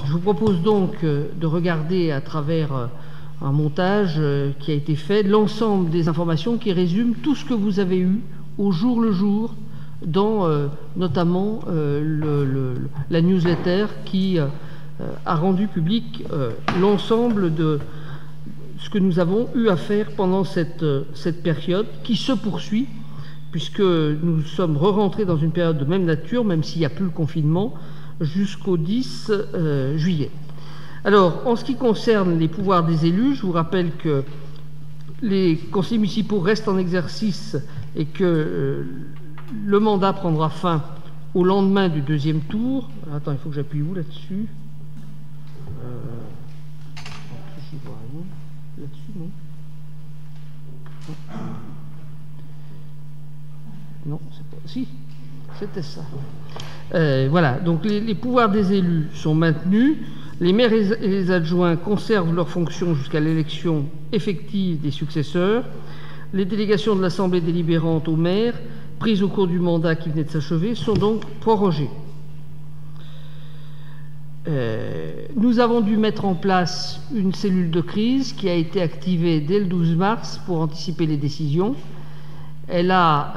Je vous propose donc de regarder à travers un montage qui a été fait l'ensemble des informations qui résument tout ce que vous avez eu au jour le jour dans notamment la newsletter qui a rendu public l'ensemble de ce que nous avons eu à faire pendant cette période qui se poursuit, puisque nous sommes re-rentrés dans une période de même nature, même s'il n'y a plus le confinement, jusqu'au 10 juillet. Alors, en ce qui concerne les pouvoirs des élus, je vous rappelle que les conseillers municipaux restent en exercice et que le mandat prendra fin au lendemain du deuxième tour. Attends, il faut que j'appuie où là-dessus? Là-dessus, non? Non, c'est pas... Si, c'était ça. Voilà, donc les pouvoirs des élus sont maintenus. Les maires et les adjoints conservent leurs fonctions jusqu'à l'élection effective des successeurs. Les délégations de l'Assemblée délibérante aux maires, prises au cours du mandat qui venait de s'achever, sont donc prorogées. Nous avons dû mettre en place une cellule de crise qui a été activée dès le 12 mars pour anticiper les décisions. Elle a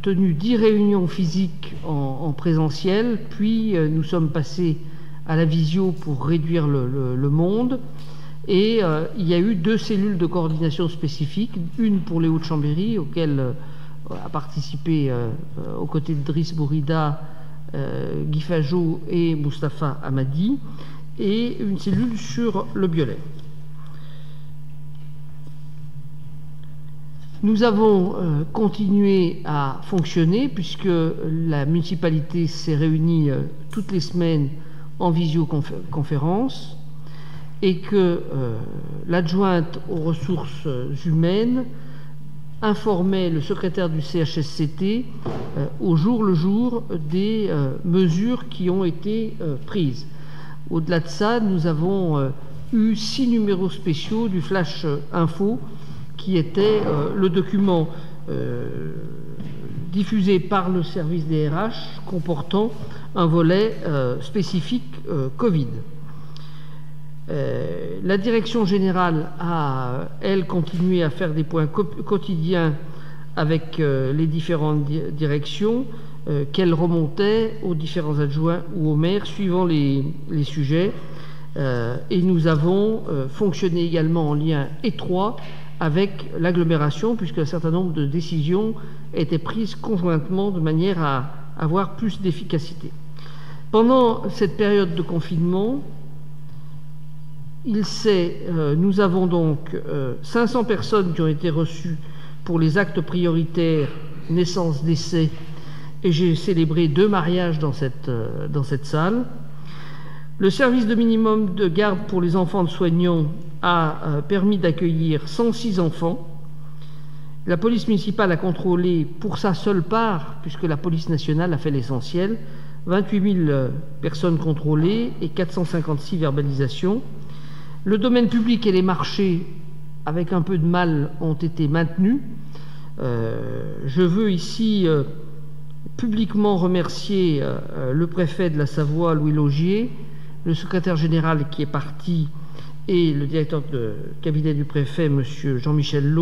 tenu 10 réunions physiques en présentiel, puis nous sommes passés à la visio pour réduire le monde. Et il y a eu 2 cellules de coordination spécifiques, une pour les Hauts-de-Chambéry, auxquelles a participé aux côtés de Driss Bourida, Guy Fajot et Moustapha Hamadi, et une cellule sur le Biolay. Nous avons continué à fonctionner puisque la municipalité s'est réunie toutes les semaines en visioconférence et que l'adjointe aux ressources humaines informait le secrétaire du CHSCT au jour le jour des mesures qui ont été prises. Au-delà de ça, nous avons eu 6 numéros spéciaux du Flash Info qui était le document diffusé par le service des RH comportant un volet spécifique Covid. La direction générale a, elle, continué à faire des points quotidiens avec les différentes directions qu'elle remontait aux différents adjoints ou aux maires suivant les sujets. Et nous avons fonctionné également en lien étroit avec l'agglomération, puisqu'un certain nombre de décisions étaient prises conjointement de manière à avoir plus d'efficacité. Pendant cette période de confinement, nous avons donc 500 personnes qui ont été reçues pour les actes prioritaires, naissance, décès, et j'ai célébré 2 mariages dans cette salle. Le service de minimum de garde pour les enfants de soignants a permis d'accueillir 106 enfants. La police municipale a contrôlé pour sa seule part, puisque la police nationale a fait l'essentiel, 28 000 personnes contrôlées et 456 verbalisations. Le domaine public et les marchés, avec un peu de mal, ont été maintenus. Je veux ici publiquement remercier le préfet de la Savoie, Louis Laugier, le secrétaire général qui est parti et le directeur de cabinet du préfet, M. Jean-Michel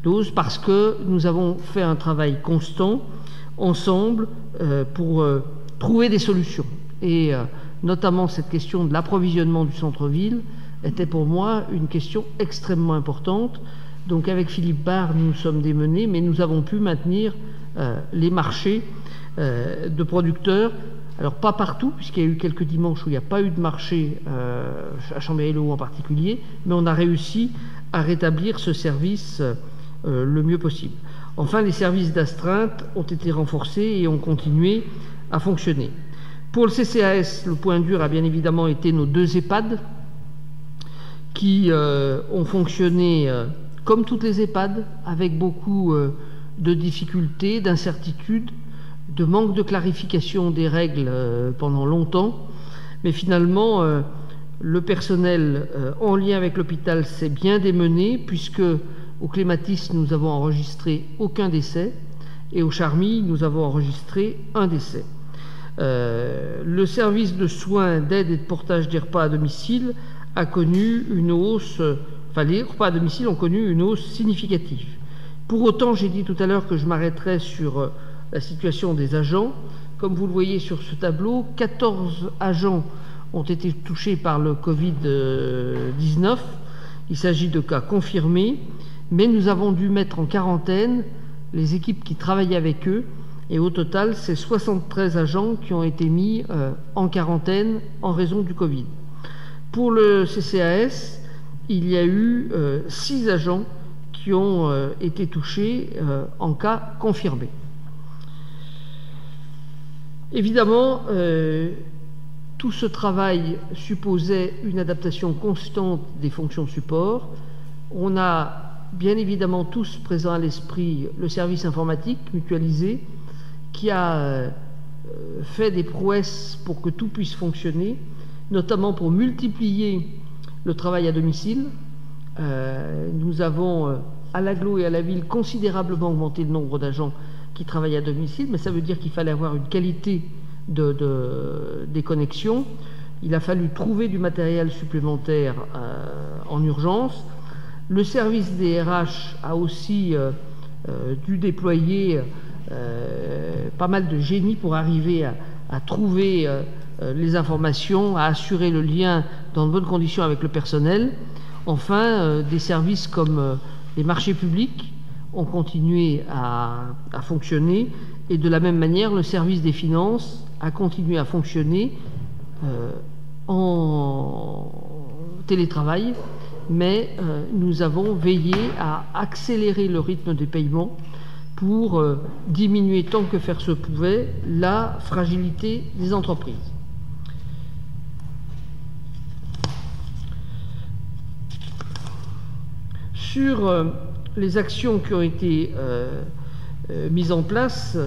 Dose, parce que nous avons fait un travail constant ensemble pour trouver des solutions. Et notamment cette question de l'approvisionnement du centre-ville était pour moi une question extrêmement importante. Donc avec Philippe Barre, nous sommes démenés, mais nous avons pu maintenir les marchés de producteurs. Alors pas partout, puisqu'il y a eu quelques dimanches où il n'y a pas eu de marché, à Chambéry-le-Haut en particulier, mais on a réussi à rétablir ce service le mieux possible. Enfin, les services d'astreinte ont été renforcés et ont continué à fonctionner. Pour le CCAS, le point dur a bien évidemment été nos 2 EHPAD qui ont fonctionné comme toutes les EHPAD, avec beaucoup de difficultés, d'incertitudes, de manque de clarification des règles pendant longtemps. Mais finalement, le personnel en lien avec l'hôpital s'est bien démené, puisque au Clématis, nous avons enregistré aucun décès, et au Charmy, nous avons enregistré un décès. Le service de soins, d'aide et de portage des repas à domicile a connu une hausse, les repas à domicile ont connu une hausse significative. Pour autant, j'ai dit tout à l'heure que je m'arrêterais sur la situation des agents. Comme vous le voyez sur ce tableau, 14 agents ont été touchés par le Covid-19. Il s'agit de cas confirmés, mais nous avons dû mettre en quarantaine les équipes qui travaillaient avec eux, et au total, c'est 73 agents qui ont été mis en quarantaine en raison du Covid. Pour le CCAS, il y a eu 6 agents qui ont été touchés en cas confirmé. Évidemment, tout ce travail supposait une adaptation constante des fonctions support. On a bien évidemment tous présents à l'esprit le service informatique mutualisé qui a fait des prouesses pour que tout puisse fonctionner, notamment pour multiplier le travail à domicile. Nous avons à l'agglo et à la ville considérablement augmenté le nombre d'agents qui travaillent à domicile, mais ça veut dire qu'il fallait avoir une qualité des connexions. Il a fallu trouver du matériel supplémentaire en urgence. Le service des RH a aussi dû déployer pas mal de génie pour arriver à trouver les informations, à assurer le lien dans de bonnes conditions avec le personnel. Enfin, des services comme les marchés publics ont continué à fonctionner, et de la même manière, le service des finances a continué à fonctionner en télétravail, mais nous avons veillé à accélérer le rythme des paiements pour diminuer tant que faire se pouvait la fragilité des entreprises. Sur les actions qui ont été mises en place,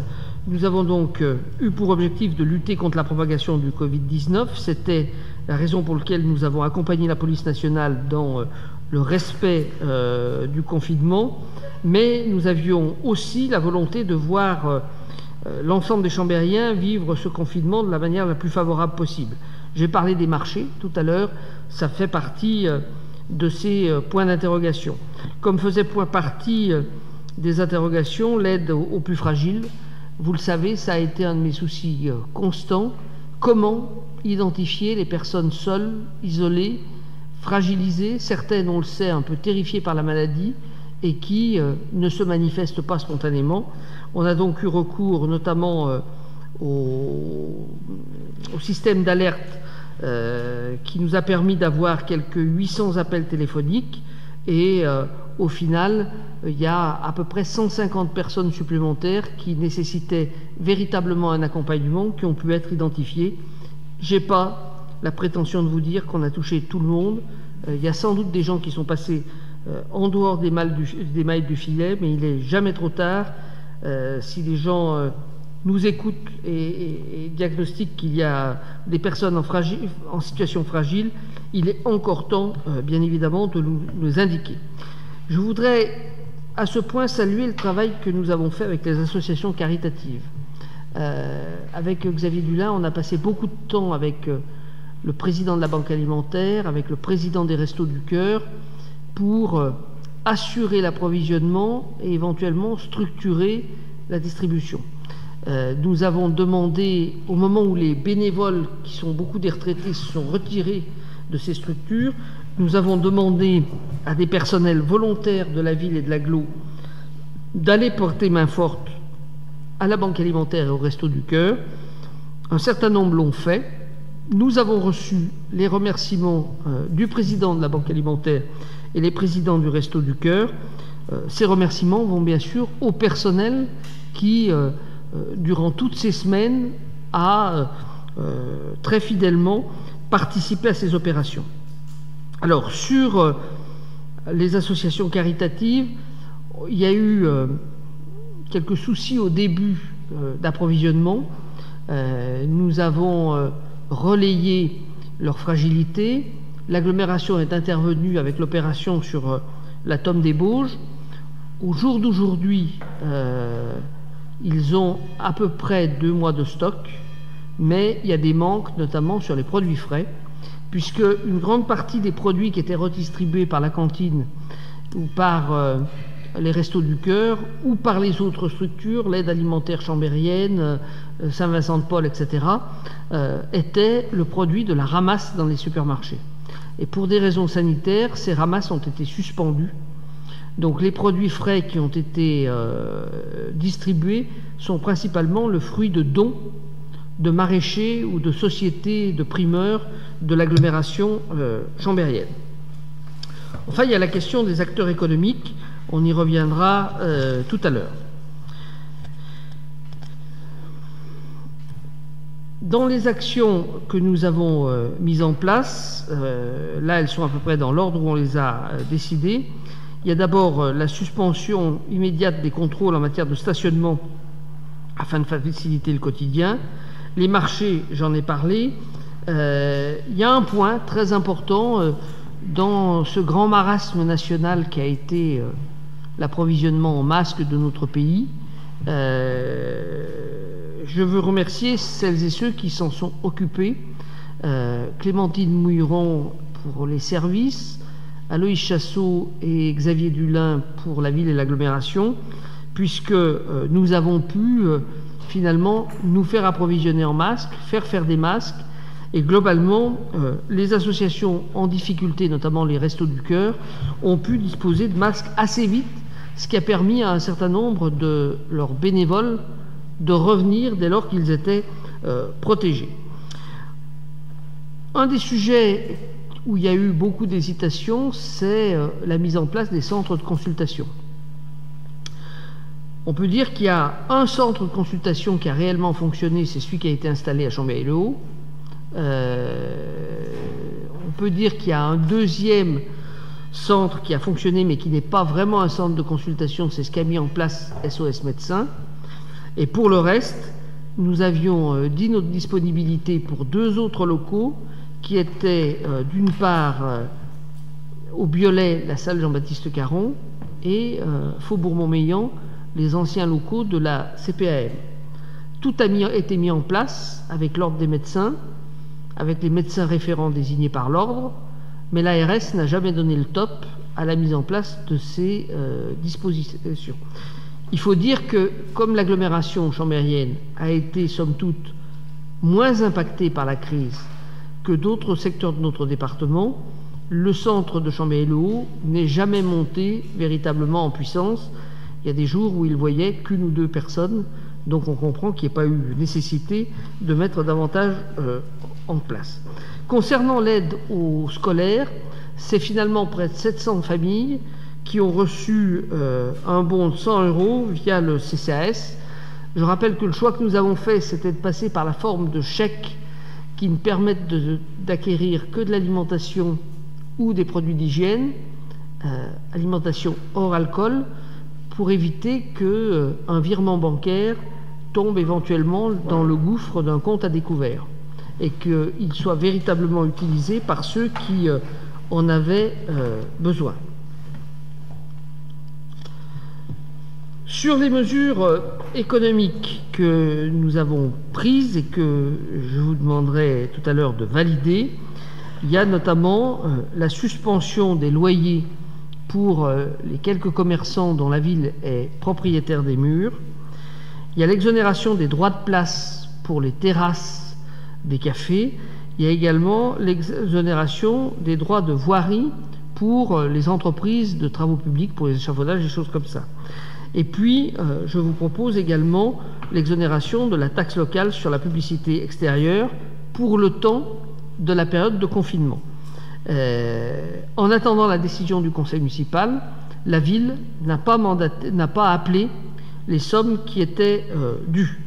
nous avons donc eu pour objectif de lutter contre la propagation du Covid-19. C'était la raison pour laquelle nous avons accompagné la police nationale dans le respect du confinement, mais nous avions aussi la volonté de voir l'ensemble des Chambériens vivre ce confinement de la manière la plus favorable possible. J'ai parlé des marchés tout à l'heure, ça fait partie de ces points d'interrogation. Comme faisait partie des interrogations l'aide aux plus fragiles, vous le savez, ça a été un de mes soucis constants. Comment identifier les personnes seules, isolées, fragilisées, certaines, on le sait, un peu terrifiées par la maladie et qui ne se manifestent pas spontanément. On a donc eu recours notamment au système d'alerte qui nous a permis d'avoir quelques 800 appels téléphoniques et au final, il y a à peu près 150 personnes supplémentaires qui nécessitaient véritablement un accompagnement, qui ont pu être identifiées. Je n'ai pas la prétention de vous dire qu'on a touché tout le monde. Il y a sans doute des gens qui sont passés en dehors des mailles du filet, mais il n'est jamais trop tard. Si les gens nous écoutent et diagnostiquent qu'il y a des personnes en situation fragile, il est encore temps, bien évidemment, de nous indiquer. Je voudrais à ce point saluer le travail que nous avons fait avec les associations caritatives. Avec Xavier Dulin, on a passé beaucoup de temps avec le président de la Banque alimentaire, avec le président des Restos du Cœur, pour assurer l'approvisionnement et éventuellement structurer la distribution. Nous avons demandé, au moment où les bénévoles, qui sont beaucoup des retraités, se sont retirés de ces structures, nous avons demandé à des personnels volontaires de la ville et de l'agglo d'aller porter main forte à la Banque alimentaire et au Resto du Cœur. Un certain nombre l'ont fait. Nous avons reçu les remerciements du président de la Banque alimentaire et les présidents du Resto du Cœur. Ces remerciements vont bien sûr au personnel qui, durant toutes ces semaines, a très fidèlement participé à ces opérations. Alors, sur les associations caritatives, il y a eu quelques soucis au début d'approvisionnement. Nous avons relayé leur fragilité. L'agglomération est intervenue avec l'opération sur la Tome des Bauges. Au jour d'aujourd'hui, ils ont à peu près 2 mois de stock. mais il y a des manques, notamment sur les produits frais, puisque une grande partie des produits qui étaient redistribués par la cantine ou par les Restos du Cœur ou par les autres structures, l'aide alimentaire chambérienne, Saint-Vincent-de-Paul, etc., étaient le produit de la ramasse dans les supermarchés. Et pour des raisons sanitaires, ces ramasses ont été suspendues. Donc les produits frais qui ont été distribués sont principalement le fruit de dons de maraîchers ou de sociétés de primeurs de l'agglomération chambérienne. Enfin, il y a la question des acteurs économiques. On y reviendra tout à l'heure. Dans les actions que nous avons mises en place, là elles sont à peu près dans l'ordre où on les a décidées. Il y a d'abord la suspension immédiate des contrôles en matière de stationnement afin de faciliter le quotidien. Les marchés, j'en ai parlé. Il y a un point très important dans ce grand marasme national qui a été l'approvisionnement en masques de notre pays. Je veux remercier celles et ceux qui s'en sont occupés. Clémentine Mouilleron pour les services, Aloïs Chassot et Xavier Dulin pour la ville et l'agglomération, puisque nous avons pu finalement nous faire approvisionner en masques, faire des masques, et globalement, les associations en difficulté, notamment les Restos du Cœur, ont pu disposer de masques assez vite, ce qui a permis à un certain nombre de leurs bénévoles de revenir dès lors qu'ils étaient protégés. Un des sujets où il y a eu beaucoup d'hésitation, c'est la mise en place des centres de consultation. On peut dire qu'il y a un centre de consultation qui a réellement fonctionné, c'est celui qui a été installé à Chambéry-le-Haut. On peut dire qu'il y a un deuxième centre qui a fonctionné mais qui n'est pas vraiment un centre de consultation, c'est ce qu'a mis en place SOS Médecins. Et pour le reste, nous avions dit notre disponibilité pour 2 autres locaux qui étaient d'une part au Biolay, la salle Jean-Baptiste Caron, et Faubourg-Montmélian, les anciens locaux de la CPAM. Tout a été mis en place avec l'ordre des médecins, avec les médecins référents désignés par l'ordre, mais l'ARS n'a jamais donné le top à la mise en place de ces dispositions. Il faut dire que, comme l'agglomération chambérienne a été, somme toute, moins impactée par la crise que d'autres secteurs de notre département, le centre de Chambéry-le-Haut n'est jamais monté véritablement en puissance. Il y a des jours où il voyait qu'une ou 2 personnes, donc on comprend qu'il n'y ait pas eu nécessité de mettre davantage en place. Concernant l'aide aux scolaires, c'est finalement près de 700 familles qui ont reçu un bon de 100 € via le CCAS. Je rappelle que le choix que nous avons fait, c'était de passer par la forme de chèques qui ne permettent d'acquérir que de l'alimentation ou des produits d'hygiène, alimentation hors alcool, pour éviter qu'un virement bancaire tombe éventuellement dans le gouffre d'un compte à découvert et qu'il soit véritablement utilisé par ceux qui en avaient besoin. Sur les mesures économiques que nous avons prises et que je vous demanderai tout à l'heure de valider, il y a notamment la suspension des loyers pour les quelques commerçants dont la ville est propriétaire des murs. Il y a l'exonération des droits de place pour les terrasses des cafés. Il y a également l'exonération des droits de voirie pour les entreprises de travaux publics, pour les échafaudages, des choses comme ça. Et puis, je vous propose également l'exonération de la taxe locale sur la publicité extérieure pour le temps de la période de confinement. En attendant la décision du conseil municipal, la ville n'a pas appelé les sommes qui étaient dues.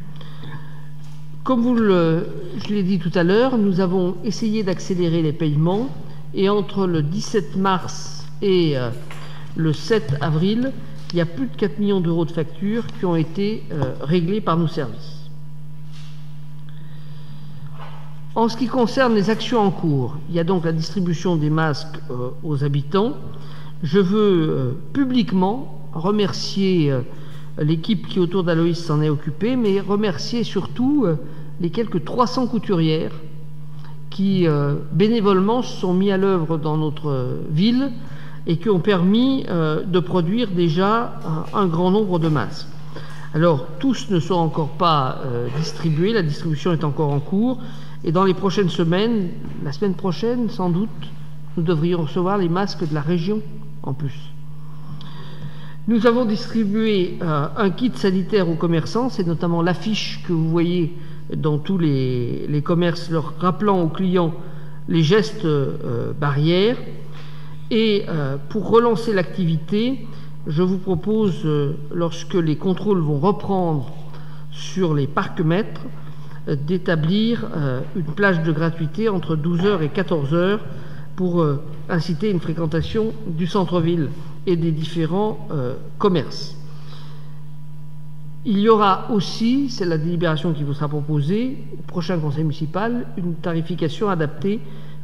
Comme je l'ai dit tout à l'heure, nous avons essayé d'accélérer les paiements et entre le 17 mars et le 7 avril, il y a plus de 4 millions d'euros de factures qui ont été réglées par nos services. En ce qui concerne les actions en cours, il y a donc la distribution des masques aux habitants. Je veux publiquement remercier l'équipe qui autour d'Aloïs s'en est occupée, mais remercier surtout les quelques 300 couturières qui bénévolement se sont mis à l'œuvre dans notre ville et qui ont permis de produire déjà un grand nombre de masques. Alors, tous ne sont encore pas distribués, la distribution est encore en cours, et dans les prochaines semaines, la semaine prochaine sans doute, nous devrions recevoir les masques de la région en plus. Nous avons distribué un kit sanitaire aux commerçants, c'est notamment l'affiche que vous voyez dans tous les commerces, leur rappelant aux clients les gestes barrières. Et pour relancer l'activité, je vous propose, lorsque les contrôles vont reprendre sur les parcs-mètres, d'établir une plage de gratuité entre 12h et 14h pour inciter une fréquentation du centre-ville et des différents commerces. Il y aura aussi, c'est la délibération qui vous sera proposée, au prochain conseil municipal, une tarification adaptée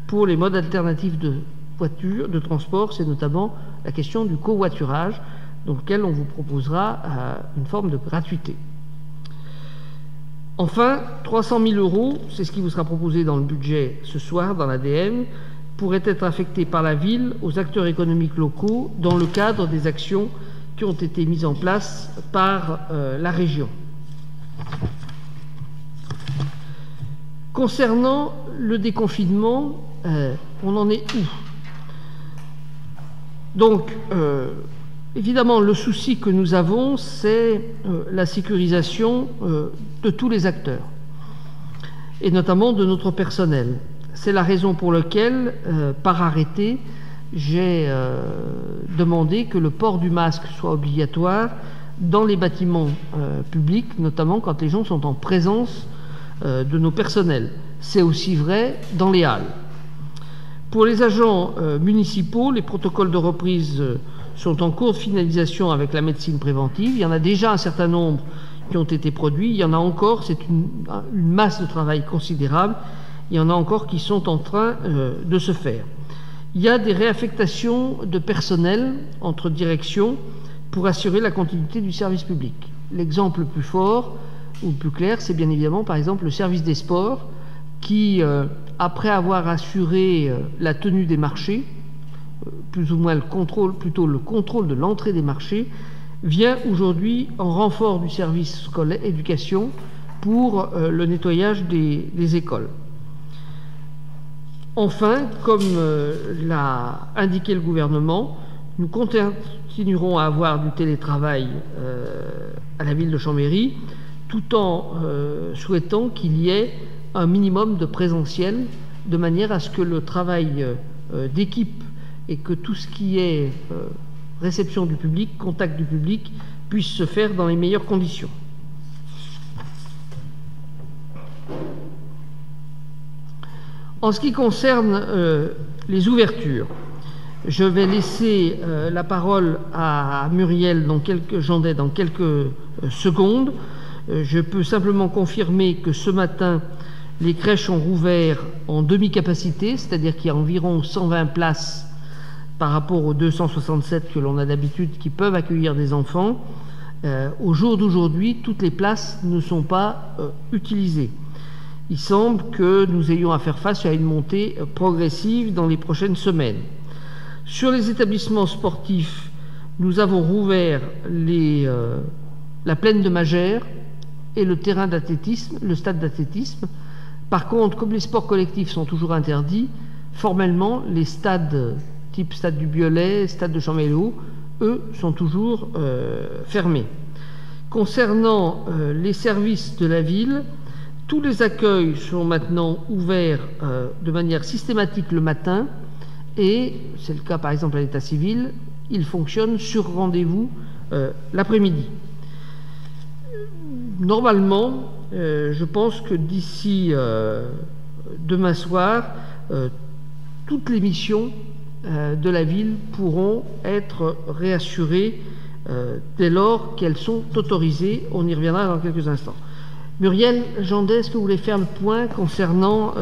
pour les modes alternatifs de voitures, de transport, c'est notamment la question du covoiturage, dans lequel on vous proposera une forme de gratuité. Enfin, 300 000 €, c'est ce qui vous sera proposé dans le budget ce soir, dans l'ADM, pourraient être affectés par la ville aux acteurs économiques locaux dans le cadre des actions qui ont été mises en place par la région. Concernant le déconfinement, on en est où? Donc, évidemment, le souci que nous avons, c'est la sécurisation de tous les acteurs, et notamment de notre personnel. C'est la raison pour laquelle, par arrêté, j'ai demandé que le port du masque soit obligatoire dans les bâtiments publics, notamment quand les gens sont en présence de nos personnels. C'est aussi vrai dans les halles. Pour les agents municipaux, les protocoles de reprise sont en cours de finalisation avec la médecine préventive. Il y en a déjà un certain nombre qui ont été produits. Il y en a encore, c'est une masse de travail considérable. Il y en a encore qui sont en train de se faire. Il y a des réaffectations de personnel entre directions pour assurer la continuité du service public. L'exemple le plus fort ou le plus clair, c'est bien évidemment par exemple le service des sports qui, après avoir assuré la tenue des marchés, plus ou moins le contrôle de l'entrée des marchés, vient aujourd'hui en renfort du service scolaire éducation pour le nettoyage des écoles. Enfin, comme l'a indiqué le gouvernement, nous continuerons à avoir du télétravail à la ville de Chambéry, tout en souhaitant qu'il y ait un minimum de présentiel, de manière à ce que le travail d'équipe et que tout ce qui est réception du public, contact du public, puisse se faire dans les meilleures conditions. En ce qui concerne les ouvertures, je vais laisser la parole à Muriel Jandet dans quelques secondes. Je peux simplement confirmer que ce matin, les crèches ont rouvert en demi-capacité, c'est-à-dire qu'il y a environ 120 places par rapport aux 267 que l'on a d'habitude qui peuvent accueillir des enfants. Au jour d'aujourd'hui, toutes les places ne sont pas utilisées. Il semble que nous ayons à faire face à une montée progressive dans les prochaines semaines. Sur les établissements sportifs, nous avons rouvert la plaine de Magère et le terrain d'athlétisme, le stade d'athlétisme. Par contre, comme les sports collectifs sont toujours interdits, formellement, les stades type stade du Biolay, stade de Chambéry, eux, sont toujours fermés. Concernant les services de la ville, tous les accueils sont maintenant ouverts de manière systématique le matin et, c'est le cas par exemple à l'état civil, ils fonctionnent sur rendez-vous l'après-midi. Normalement, je pense que d'ici demain soir, toutes les missions de la ville pourront être réassurées dès lors qu'elles sont autorisées. On y reviendra dans quelques instants. Muriel Jandet, est-ce que vous voulez faire le point concernant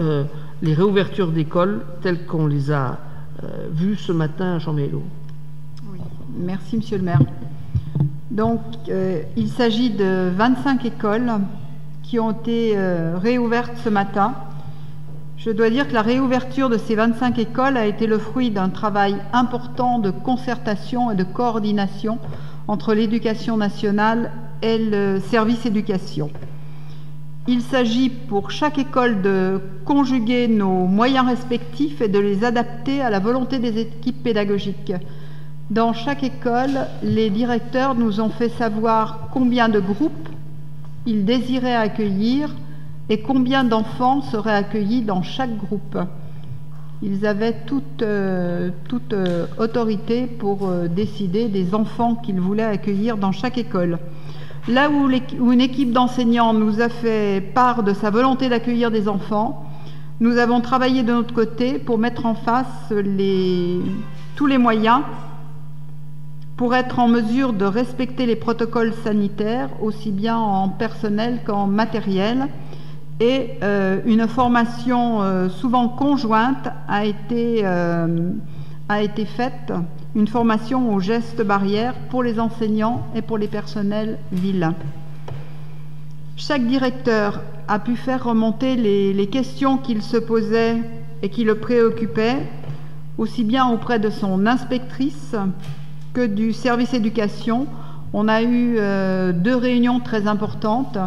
les réouvertures d'écoles telles qu'on les a vues ce matin à Chambéry? Oui, merci Monsieur le maire. Donc, il s'agit de 25 écoles qui ont été réouvertes ce matin. Je dois dire que la réouverture de ces 25 écoles a été le fruit d'un travail important de concertation et de coordination entre l'éducation nationale et le service éducation. Il s'agit pour chaque école de conjuguer nos moyens respectifs et de les adapter à la volonté des équipes pédagogiques. Dans chaque école, les directeurs nous ont fait savoir combien de groupes ils désiraient accueillir et combien d'enfants seraient accueillis dans chaque groupe. Ils avaient toute autorité pour décider des enfants qu'ils voulaient accueillir dans chaque école. Là où une équipe d'enseignants nous a fait part de sa volonté d'accueillir des enfants, nous avons travaillé de notre côté pour mettre en face tous les moyens pour être en mesure de respecter les protocoles sanitaires, aussi bien en personnel qu'en matériel. Et une formation souvent conjointe a été faite, une formation aux gestes barrières pour les enseignants et pour les personnels vilains. Chaque directeur a pu faire remonter les questions qu'il se posait et qui le préoccupaient, aussi bien auprès de son inspectrice que du service éducation. On a eu 2 réunions très importantes.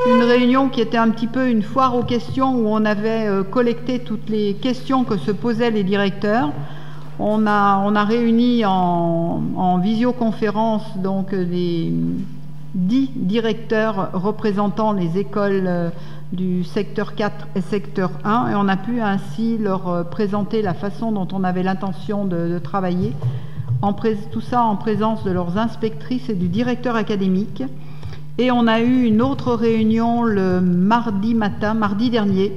Une réunion qui était un petit peu une foire aux questions où on avait collecté toutes les questions que se posaient les directeurs. On a réuni en visioconférence donc les 10 directeurs représentant les écoles du secteur 4 et secteur 1 et on a pu ainsi leur présenter la façon dont on avait l'intention de travailler, tout ça en présence de leurs inspectrices et du directeur académique. Et on a eu une autre réunion le mardi dernier,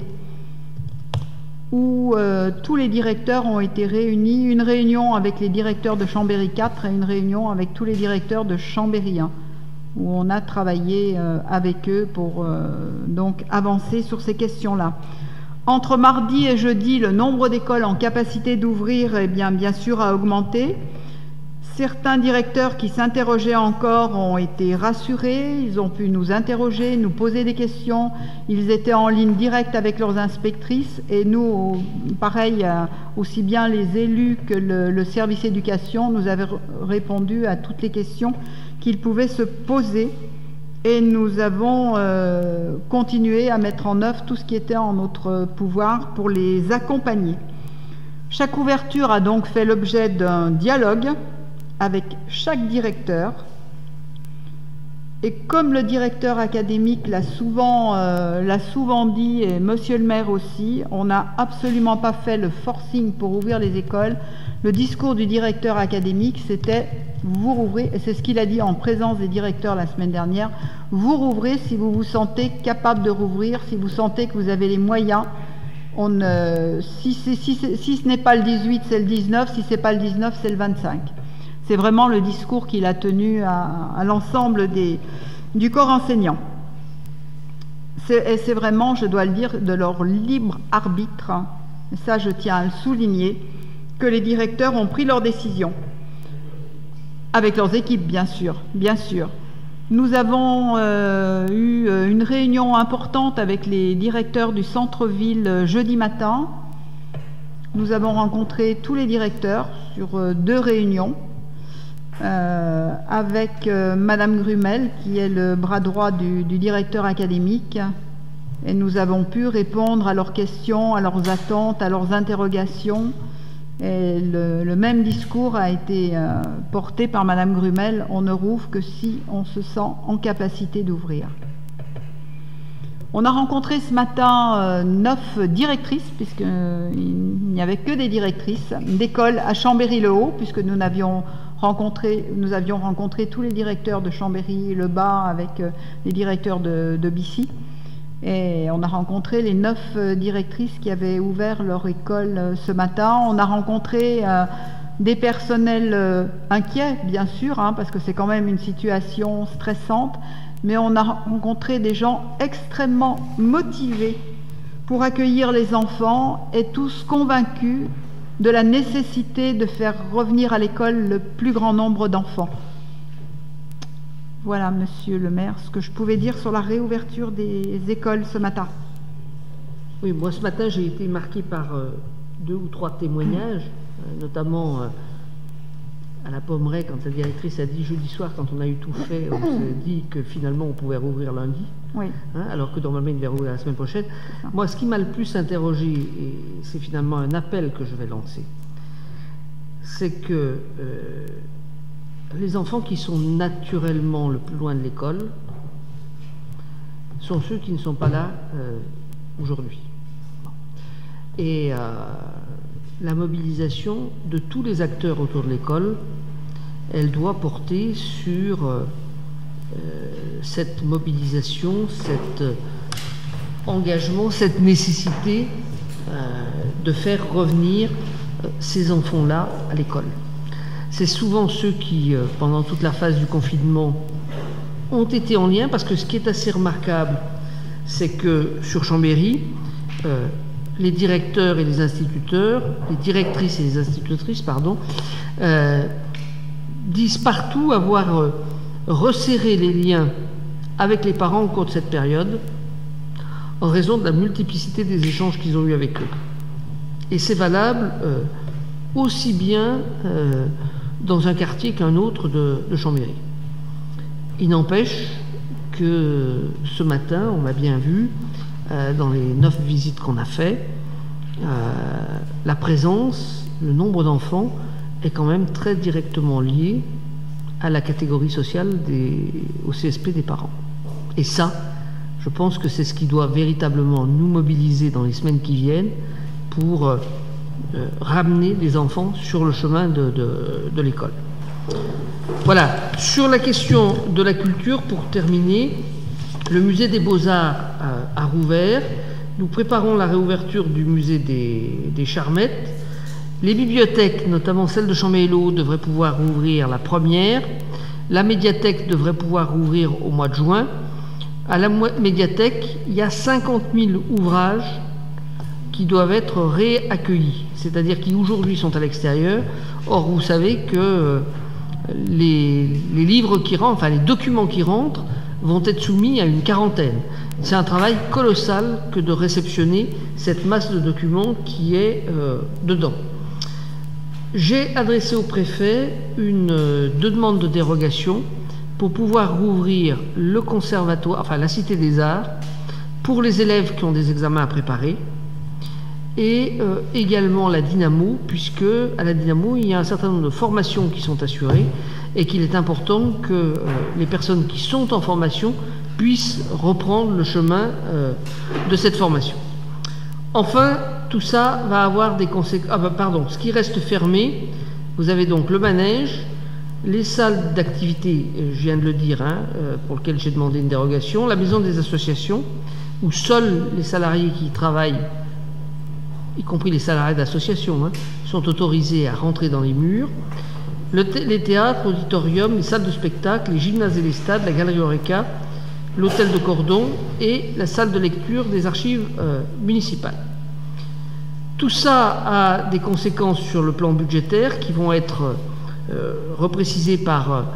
où tous les directeurs ont été réunis, une réunion avec les directeurs de Chambéry 4 et une réunion avec tous les directeurs de Chambéry 1, où on a travaillé avec eux pour donc avancer sur ces questions-là. Entre mardi et jeudi, le nombre d'écoles en capacité d'ouvrir, bien sûr, a augmenté. Certains directeurs qui s'interrogeaient encore ont été rassurés, ils ont pu nous interroger, nous poser des questions, ils étaient en ligne directe avec leurs inspectrices et nous, pareil, aussi bien les élus que le service éducation, nous avons répondu à toutes les questions qu'ils pouvaient se poser et nous avons continué à mettre en œuvre tout ce qui était en notre pouvoir pour les accompagner. Chaque ouverture a donc fait l'objet d'un dialogue avec chaque directeur et comme le directeur académique l'a souvent dit et monsieur le maire aussi, on n'a absolument pas fait le forcing pour ouvrir les écoles. Le discours du directeur académique c'était vous rouvrez, et c'est ce qu'il a dit en présence des directeurs la semaine dernière, vous rouvrez si vous vous sentez capable de rouvrir, si vous sentez que vous avez les moyens. Si ce n'est pas le 18 c'est le 19, si ce n'est pas le 19 c'est le 25. C'est vraiment le discours qu'il a tenu à l'ensemble du corps enseignant. C'est vraiment, je dois le dire, de leur libre arbitre, et ça je tiens à le souligner, que les directeurs ont pris leurs décisions. Avec leurs équipes, bien sûr. Nous avons eu une réunion importante avec les directeurs du centre-ville jeudi matin. Nous avons rencontré tous les directeurs sur 2 réunions. Avec Madame Grumel qui est le bras droit du directeur académique et nous avons pu répondre à leurs questions, à leurs attentes, à leurs interrogations et le même discours a été porté par Madame Grumel, on ne rouvre que si on se sent en capacité d'ouvrir. On a rencontré ce matin 9 directrices, puisqu'il n'y avait que des directrices d'école à Chambéry-le-Haut, puisque nous avions rencontré tous les directeurs de Chambéry-le-Bas avec les directeurs de Bissy. Et on a rencontré les 9 directrices qui avaient ouvert leur école ce matin. On a rencontré des personnels inquiets, bien sûr, parce que c'est quand même une situation stressante, mais on a rencontré des gens extrêmement motivés pour accueillir les enfants et tous convaincus de la nécessité de faire revenir à l'école le plus grand nombre d'enfants. Voilà, monsieur le maire, ce que je pouvais dire sur la réouverture des écoles ce matin. Oui, moi ce matin j'ai été marqué par 2 ou 3 témoignages, notamment à la Pommeraye, quand la directrice a dit jeudi soir, quand on a eu tout fait, on s'est dit que finalement on pouvait rouvrir lundi, Oui. Alors que normalement il devait rouvrir la semaine prochaine. Moi ce qui m'a le plus interrogé, et c'est finalement un appel que je vais lancer, c'est que les enfants qui sont naturellement le plus loin de l'école sont ceux qui ne sont pas là aujourd'hui. Et la mobilisation de tous les acteurs autour de l'école, elle doit porter sur cette mobilisation, cet engagement, cette nécessité de faire revenir ces enfants-là à l'école. C'est souvent ceux qui, pendant toute la phase du confinement, ont été en lien, parce que ce qui est assez remarquable, c'est que sur Chambéry, les directeurs et les instituteurs, les directrices et les institutrices, pardon, disent partout avoir resserré les liens avec les parents au cours de cette période, en raison de la multiplicité des échanges qu'ils ont eus avec eux. Et c'est valable aussi bien dans un quartier qu'un autre de Chambéry. Il n'empêche que ce matin, on l'a bien vu, dans les 9 visites qu'on a fait, la présence, le nombre d'enfants est quand même très directement lié à la catégorie sociale au CSP des parents. Et ça, je pense que c'est ce qui doit véritablement nous mobiliser dans les semaines qui viennent pour ramener les enfants sur le chemin de l'école. Voilà. Sur la question de la culture, pour terminer, le musée des Beaux-Arts a rouvert. Nous préparons la réouverture du musée des Charmettes. Les bibliothèques, notamment celle de Chambéry-le-Haut, devraient pouvoir rouvrir la première. La médiathèque devrait pouvoir rouvrir au mois de juin. À la médiathèque, il y a 50 000 ouvrages qui doivent être réaccueillis, c'est-à-dire qui aujourd'hui sont à l'extérieur. Or, vous savez que les livres qui rentrent, enfin les documents qui rentrent, vont être soumis à une quarantaine. C'est un travail colossal que de réceptionner cette masse de documents qui est dedans. J'ai adressé au préfet deux demandes de dérogation pour pouvoir rouvrir le conservatoire, enfin la Cité des Arts, pour les élèves qui ont des examens à préparer, et également la Dynamo, puisque à la Dynamo, il y a un certain nombre de formations qui sont assurées et qu'il est important que les personnes qui sont en formation puissent reprendre le chemin de cette formation. Enfin, tout ça va avoir des conséquences... ce qui reste fermé, vous avez donc le manège, les salles d'activité, je viens de le dire, pour lesquelles j'ai demandé une dérogation, la maison des associations, où seuls les salariés qui y travaillent, y compris les salariés d'associations, sont autorisés à rentrer dans les murs, les théâtres, l'auditorium, les salles de spectacle, les gymnases et les stades, la galerie Horeca, l'hôtel de Cordon et la salle de lecture des archives municipales. Tout ça a des conséquences sur le plan budgétaire qui vont être reprécisées par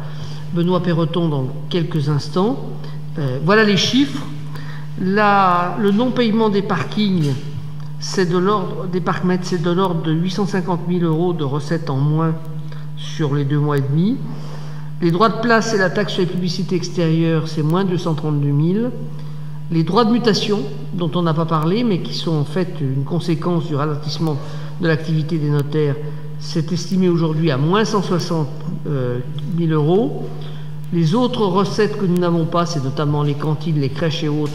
Benoît Perroton dans quelques instants. Voilà les chiffres. Le non-paiement des parkings, des parcs-mètres, c'est de l'ordre de 850 000 € de recettes en moins sur les 2 mois et demi. Les droits de place et la taxe sur les publicités extérieures, c'est moins 232 000. Les droits de mutation, dont on n'a pas parlé, mais qui sont en fait une conséquence du ralentissement de l'activité des notaires, c'est estimé aujourd'hui à moins 160 000 €. Les autres recettes que nous n'avons pas, c'est notamment les cantines, les crèches et autres,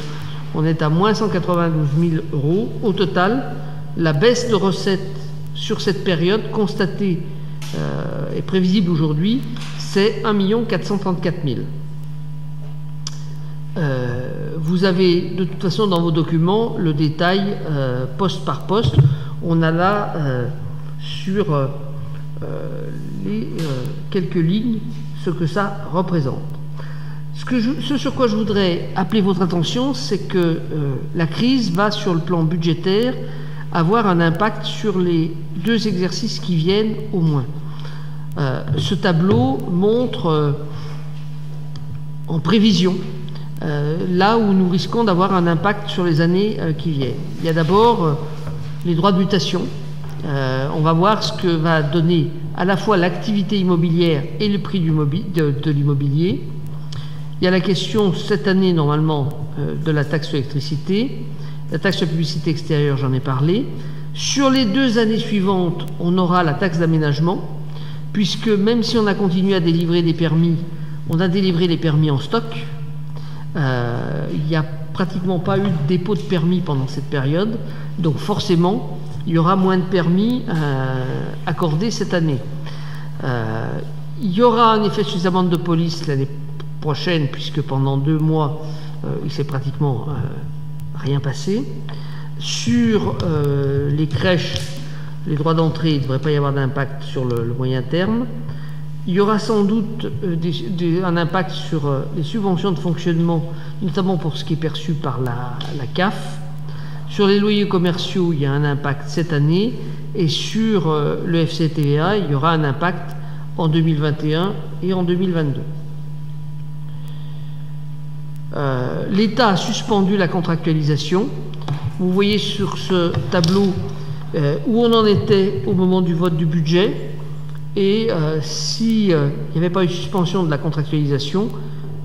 on est à moins 192 000 €. Au total, la baisse de recettes sur cette période constatée et prévisible aujourd'hui, c'est 1 434 000 €. Vous avez de toute façon dans vos documents le détail poste par poste. On a là sur les quelques lignes ce que ça représente. Ce sur quoi je voudrais appeler votre attention, c'est que la crise va, sur le plan budgétaire, avoir un impact sur les 2 exercices qui viennent au moins. Ce tableau montre en prévision, là où nous risquons d'avoir un impact sur les années qui viennent. Il y a d'abord les droits de mutation. On va voir ce que va donner à la fois l'activité immobilière et le prix de l'immobilier. Il y a la question, cette année, normalement, de la taxe sur l'électricité. La taxe sur la publicité extérieure, j'en ai parlé. Sur les 2 années suivantes, on aura la taxe d'aménagement, puisque même si on a continué à délivrer des permis, on a délivré les permis en stock. Il n'y a pratiquement pas eu de dépôt de permis pendant cette période, donc forcément, il y aura moins de permis accordés cette année. Il y aura un effet suffisamment de police l'année prochaine, puisque pendant 2 mois, il ne s'est pratiquement rien passé. Sur les crèches, les droits d'entrée, il ne devrait pas y avoir d'impact sur le moyen terme. Il y aura sans doute un impact sur les subventions de fonctionnement, notamment pour ce qui est perçu par la CAF. Sur les loyers commerciaux, il y a un impact cette année. Et sur le FCTVA, il y aura un impact en 2021 et en 2022. L'État a suspendu la contractualisation. Vous voyez sur ce tableau où on en était au moment du vote du budget. Et s'il n'y avait pas eu suspension de la contractualisation,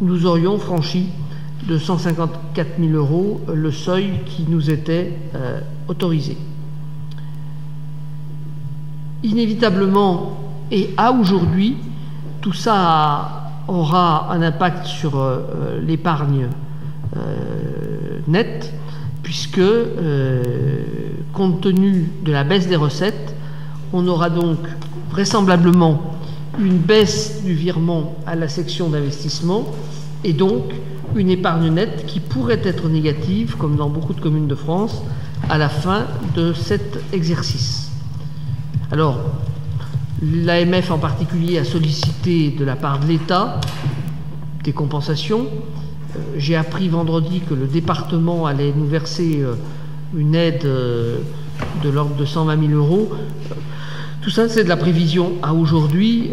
nous aurions franchi de 154 000 € le seuil qui nous était autorisé. Inévitablement, et à aujourd'hui, tout ça aura un impact sur l'épargne nette, puisque, compte tenu de la baisse des recettes, on aura donc vraisemblablement une baisse du virement à la section d'investissement et donc une épargne nette qui pourrait être négative, comme dans beaucoup de communes de France, à la fin de cet exercice. Alors, l'AMF en particulier a sollicité de la part de l'État des compensations. J'ai appris vendredi que le département allait nous verser une aide de l'ordre de 120 000 €. Tout ça, c'est de la prévision à aujourd'hui.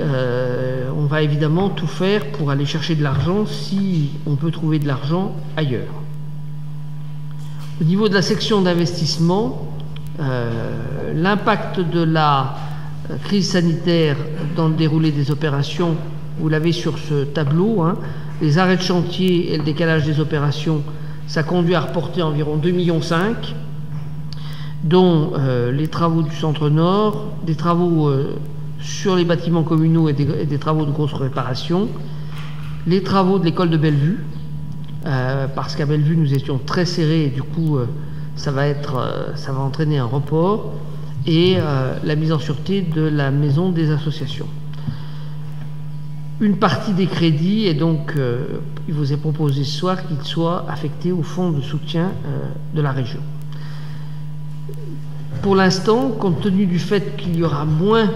On va évidemment tout faire pour aller chercher de l'argent si on peut trouver de l'argent ailleurs. Au niveau de la section d'investissement, l'impact de la crise sanitaire dans le déroulé des opérations, vous l'avez sur ce tableau, hein, les arrêts de chantier et le décalage des opérations, ça conduit à reporter environ 2,5 millions, dont les travaux du centre-nord, des travaux sur les bâtiments communaux et des travaux de grosse réparation, les travaux de l'école de Bellevue, parce qu'à Bellevue nous étions très serrés et du coup ça va entraîner un report, et la mise en sûreté de la maison des associations. Une partie des crédits, et donc il vous est proposé ce soir qu'il soit affecté au fonds de soutien de la région. Pour l'instant, compte tenu du fait qu'il y aura moins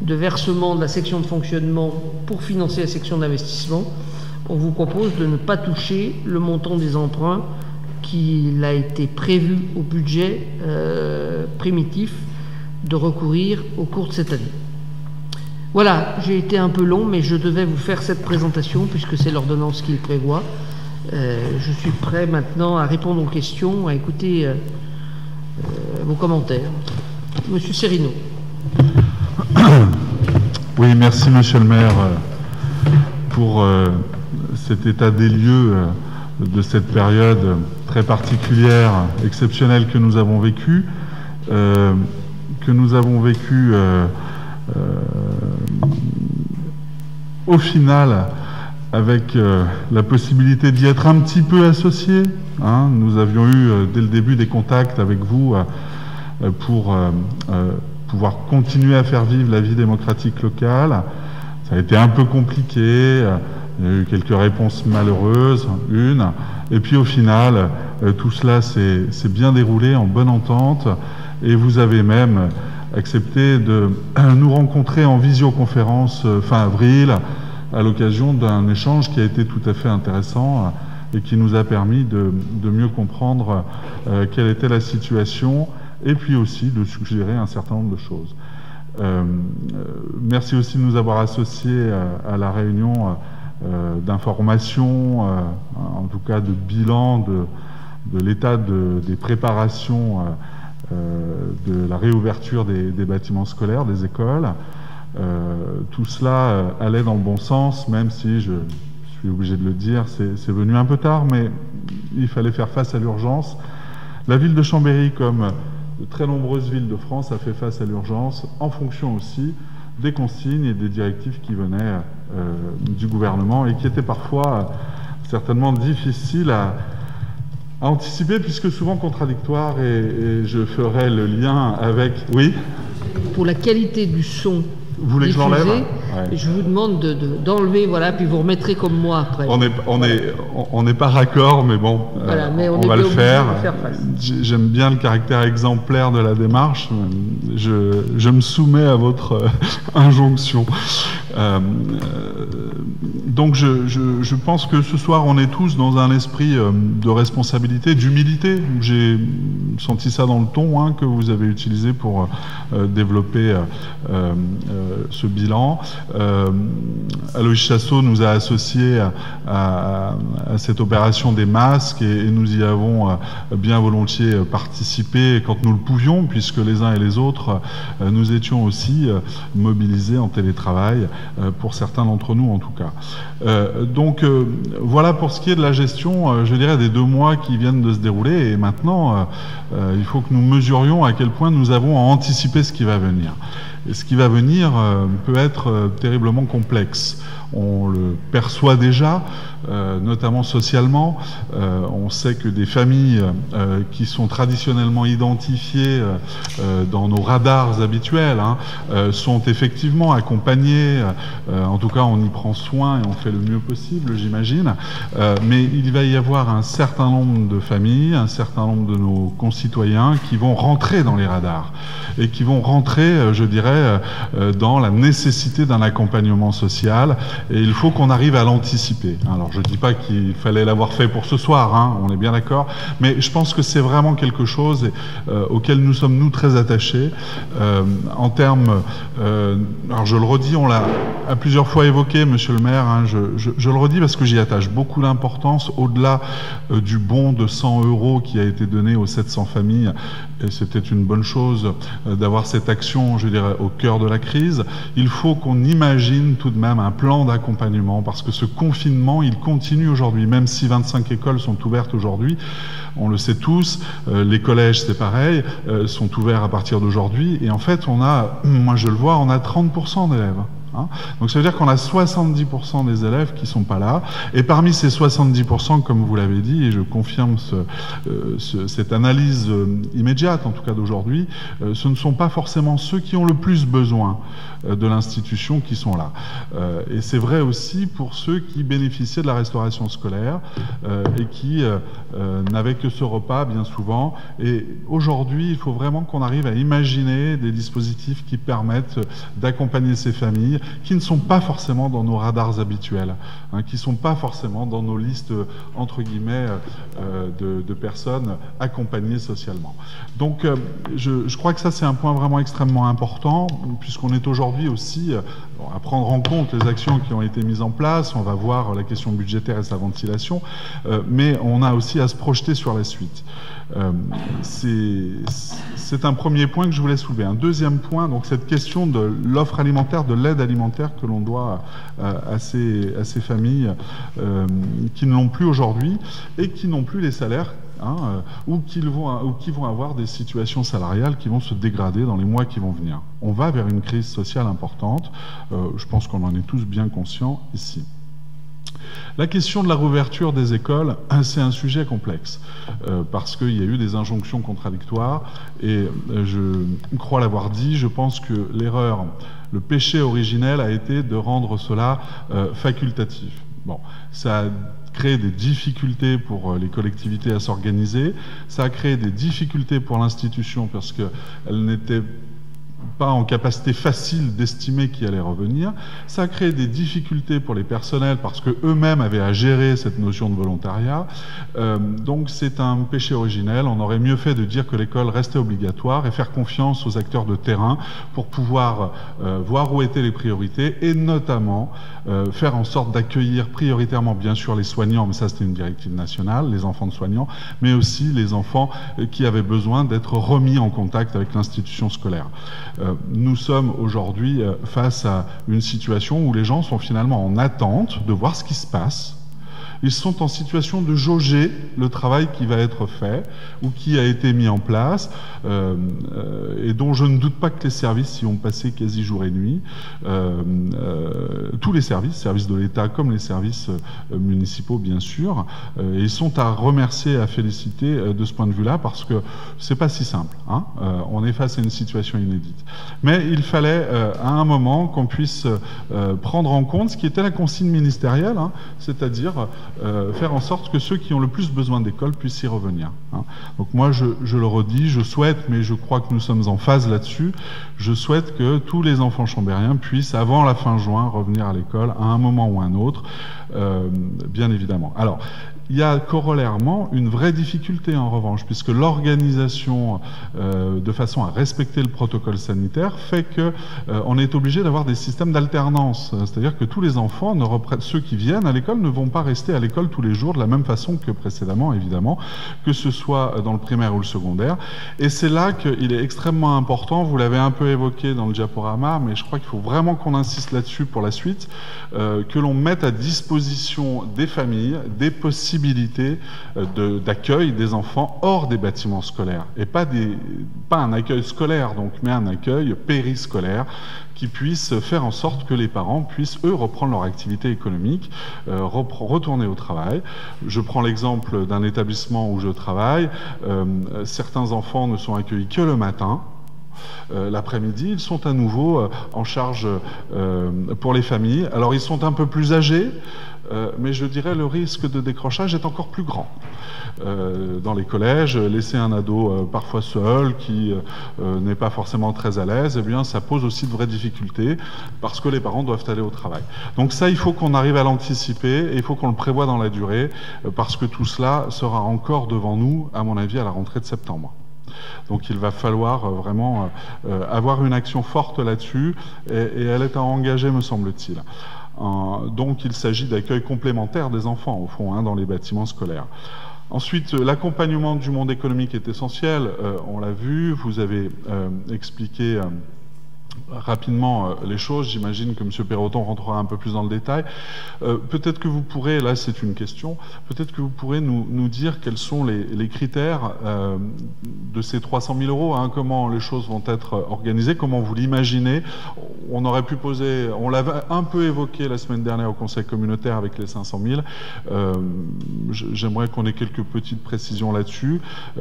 de versement de la section de fonctionnement pour financer la section d'investissement, on vous propose de ne pas toucher le montant des emprunts qu'il a été prévu au budget primitif de recourir au cours de cette année. Voilà, j'ai été un peu long, mais je devais vous faire cette présentation puisque c'est l'ordonnance qui le prévoit. Je suis prêt maintenant à répondre aux questions, à écouter vos commentaires. Monsieur Serino. Oui, merci Monsieur le maire pour cet état des lieux de cette période très particulière, exceptionnelle que nous avons vécue, au final avec la possibilité d'y être un petit peu associé. Hein. Nous avions eu dès le début des contacts avec vous pour pouvoir continuer à faire vivre la vie démocratique locale. Ça a été un peu compliqué, il y a eu quelques réponses malheureuses, et puis au final, tout cela s'est bien déroulé en bonne entente, et vous avez même accepté de nous rencontrer en visioconférence fin avril, à l'occasion d'un échange qui a été tout à fait intéressant et qui nous a permis de mieux comprendre quelle était la situation, et puis aussi de suggérer un certain nombre de choses. Merci aussi de nous avoir associés à la réunion d'information, en tout cas de bilan de l'état des préparations de la réouverture des bâtiments scolaires, des écoles. Tout cela allait dans le bon sens, même si je suis obligé de le dire, c'est venu un peu tard, mais il fallait faire face à l'urgence. La ville de Chambéry, comme de très nombreuses villes de France, a fait face à l'urgence en fonction aussi des consignes et des directives qui venaient du gouvernement et qui étaient parfois certainement difficiles à anticiper, puisque souvent contradictoires, et je ferai le lien avec... Oui ? Pour la qualité du son, vous voulez que je l'enlève ? Ouais. Je vous demande d'enlever, voilà, puis vous remettrez comme moi après. On n'est pas raccord, mais bon, voilà, mais on va le faire. Face. J'aime bien le caractère exemplaire de la démarche. Je me soumets à votre injonction. Donc je pense que ce soir, on est tous dans un esprit de responsabilité, d'humilité. J'ai senti ça dans le ton que vous avez utilisé pour développer ce bilan. Aloïs Chassot nous a associés à cette opération des masques et nous y avons bien volontiers participé quand nous le pouvions, puisque les uns et les autres, nous étions aussi mobilisés en télétravail, pour certains d'entre nous en tout cas. Donc voilà pour ce qui est de la gestion, je dirais, des 2 mois qui viennent de se dérouler, et maintenant il faut que nous mesurions à quel point nous avons anticipé ce qui va venir. Et ce qui va venir peut être terriblement complexe. On le perçoit déjà, notamment socialement. On sait que des familles qui sont traditionnellement identifiées dans nos radars habituels sont effectivement accompagnées. En tout cas, on y prend soin et on fait le mieux possible, j'imagine. Mais il va y avoir un certain nombre de familles, un certain nombre de nos concitoyens qui vont rentrer dans les radars et qui vont rentrer, je dirais, dans la nécessité d'un accompagnement social. Et il faut qu'on arrive à l'anticiper. Alors, je ne dis pas qu'il fallait l'avoir fait pour ce soir, on est bien d'accord, mais je pense que c'est vraiment quelque chose auquel nous sommes, nous, très attachés. En termes... alors, je le redis, on l'a à plusieurs fois évoqué, monsieur le maire, je le redis parce que j'y attache beaucoup d'importance, au-delà du bon de 100 € qui a été donné aux 700 familles, et c'était une bonne chose d'avoir cette action, je dirais, au cœur de la crise. Il faut qu'on imagine tout de même un plan d'accompagnement, parce que ce confinement, il continue aujourd'hui, même si 25 écoles sont ouvertes aujourd'hui, on le sait tous, les collèges, c'est pareil, sont ouverts à partir d'aujourd'hui, et en fait, on a, moi je le vois, on a 30% d'élèves. Donc ça veut dire qu'on a 70% des élèves qui ne sont pas là, et parmi ces 70%, comme vous l'avez dit, et je confirme cette analyse immédiate, en tout cas d'aujourd'hui, ce ne sont pas forcément ceux qui ont le plus besoin de l'institution qui sont là. Et c'est vrai aussi pour ceux qui bénéficiaient de la restauration scolaire et qui n'avaient que ce repas bien souvent. Et aujourd'hui, il faut vraiment qu'on arrive à imaginer des dispositifs qui permettent d'accompagner ces familles, qui ne sont pas forcément dans nos radars habituels, qui ne sont pas forcément dans nos listes, entre guillemets, de personnes accompagnées socialement. Donc, je crois que ça, c'est un point vraiment extrêmement important, puisqu'on est aujourd'hui aussi à prendre en compte les actions qui ont été mises en place. On va voir la question budgétaire et sa ventilation, mais on a aussi à se projeter sur la suite. C'est un premier point que je voulais soulever. Un deuxième point, donc cette question de l'offre alimentaire, de l'aide alimentaire que l'on doit à ces familles qui ne l'ont plus aujourd'hui et qui n'ont plus les salaires, ou qui vont avoir des situations salariales qui vont se dégrader dans les mois qui vont venir. On va vers une crise sociale importante, je pense qu'on en est tous bien conscients ici. La question de la réouverture des écoles, c'est un sujet complexe, parce qu'il y a eu des injonctions contradictoires, et je crois l'avoir dit, je pense que l'erreur, le péché originel a été de rendre cela facultatif. Bon, ça a créé des difficultés pour les collectivités à s'organiser, ça a créé des difficultés pour l'institution parce qu'elle n'était pas en capacité facile d'estimer qui allait revenir. Ça a créé des difficultés pour les personnels parce qu'eux-mêmes avaient à gérer cette notion de volontariat. Donc c'est un péché originel. On aurait mieux fait de dire que l'école restait obligatoire et faire confiance aux acteurs de terrain pour pouvoir voir où étaient les priorités et notamment faire en sorte d'accueillir prioritairement bien sûr les soignants, mais ça c'était une directive nationale, les enfants de soignants, mais aussi les enfants qui avaient besoin d'être remis en contact avec l'institution scolaire. Nous sommes aujourd'hui face à une situation où les gens sont finalement en attente de voir ce qui se passe. Ils sont en situation de jauger le travail qui va être fait ou qui a été mis en place et dont je ne doute pas que les services y ont passé quasi jour et nuit. Tous les services de l'État comme les services municipaux bien sûr, et ils sont à remercier et à féliciter de ce point de vue-là parce que c'est pas si simple. Hein. On est face à une situation inédite. Mais il fallait à un moment qu'on puisse prendre en compte ce qui était la consigne ministérielle, hein, c'est-à-dire faire en sorte que ceux qui ont le plus besoin d'école puissent y revenir. Hein. Donc moi, je le redis, je souhaite, mais je crois que nous sommes en phase là-dessus, je souhaite que tous les enfants chambériens puissent, avant la fin juin, revenir à l'école à un moment ou un autre, bien évidemment. Alors, il y a corollairement une vraie difficulté en revanche, puisque l'organisation de façon à respecter le protocole sanitaire fait que on est obligé d'avoir des systèmes d'alternance. C'est-à-dire que tous les enfants, ceux qui viennent à l'école, ne vont pas rester à l'école tous les jours de la même façon que précédemment, évidemment, que ce soit dans le primaire ou le secondaire. Et c'est là qu'il est extrêmement important, vous l'avez un peu évoqué dans le diaporama, mais je crois qu'il faut vraiment qu'on insiste là-dessus pour la suite, que l'on mette à disposition des familles des possibilités d'accueil des enfants hors des bâtiments scolaires et pas un accueil scolaire donc, mais un accueil périscolaire qui puisse faire en sorte que les parents puissent eux reprendre leur activité économique, retourner au travail. Je prends l'exemple d'un établissement où je travaille. Certains enfants ne sont accueillis que le matin. L'après-midi, ils sont à nouveau en charge pour les familles. Alors ils sont un peu plus âgés, mais je dirais le risque de décrochage est encore plus grand. Dans les collèges, laisser un ado parfois seul, qui n'est pas forcément très à l'aise, eh bien ça pose aussi de vraies difficultés, parce que les parents doivent aller au travail. Donc ça, il faut qu'on arrive à l'anticiper, et il faut qu'on le prévoie dans la durée, parce que tout cela sera encore devant nous, à mon avis, à la rentrée de septembre. Donc il va falloir vraiment avoir une action forte là-dessus, et elle est à engager, me semble-t-il. Donc il s'agit d'accueil complémentaire des enfants, au fond, hein, dans les bâtiments scolaires. Ensuite, l'accompagnement du monde économique est essentiel, on l'a vu, vous avez expliqué rapidement les choses, j'imagine que M. Perroton rentrera un peu plus dans le détail. Peut-être que vous pourrez, là c'est une question, peut-être que vous pourrez nous dire quels sont les critères de ces 300 000 euros, hein, comment les choses vont être organisées, comment vous l'imaginez. On aurait pu poser, on l'avait un peu évoqué la semaine dernière au Conseil communautaire avec les 500 000. J'aimerais qu'on ait quelques petites précisions là-dessus,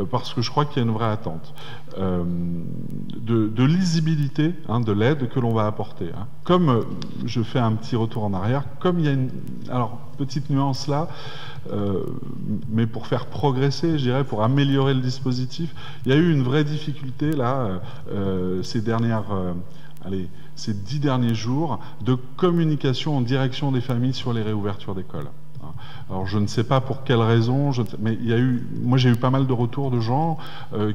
parce que je crois qu'il y a une vraie attente. De lisibilité, hein, de l'aide que l'on va apporter. Hein. Comme, je fais un petit retour en arrière, comme il y a une... Alors, petite nuance là, mais pour faire progresser, je dirais, pour améliorer le dispositif, il y a eu une vraie difficulté là, ces 10 derniers jours, de communication en direction des familles sur les réouvertures d'écoles. Alors je ne sais pas pour quelle raison, mais moi j'ai eu pas mal de retours de gens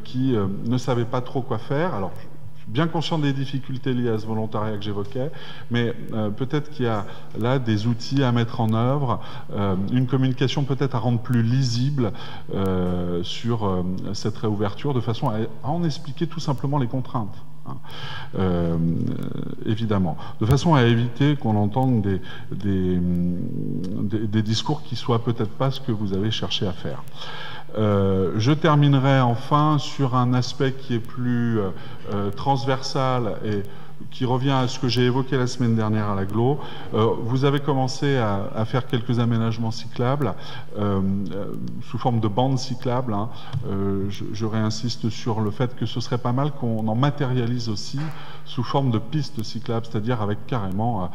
qui ne savaient pas trop quoi faire. Alors je suis bien conscient des difficultés liées à ce volontariat que j'évoquais, mais peut-être qu'il y a là des outils à mettre en œuvre, une communication peut-être à rendre plus lisible sur cette réouverture, de façon à en expliquer tout simplement les contraintes. Évidemment, de façon à éviter qu'on entende des discours qui soient peut-être pas ce que vous avez cherché à faire. Je terminerai enfin sur un aspect qui est plus transversal et qui revient à ce que j'ai évoqué la semaine dernière à l'Agglo. Vous avez commencé à faire quelques aménagements cyclables sous forme de bandes cyclables. Hein. Je réinsiste sur le fait que ce serait pas mal qu'on en matérialise aussi sous forme de pistes cyclables, c'est-à-dire avec carrément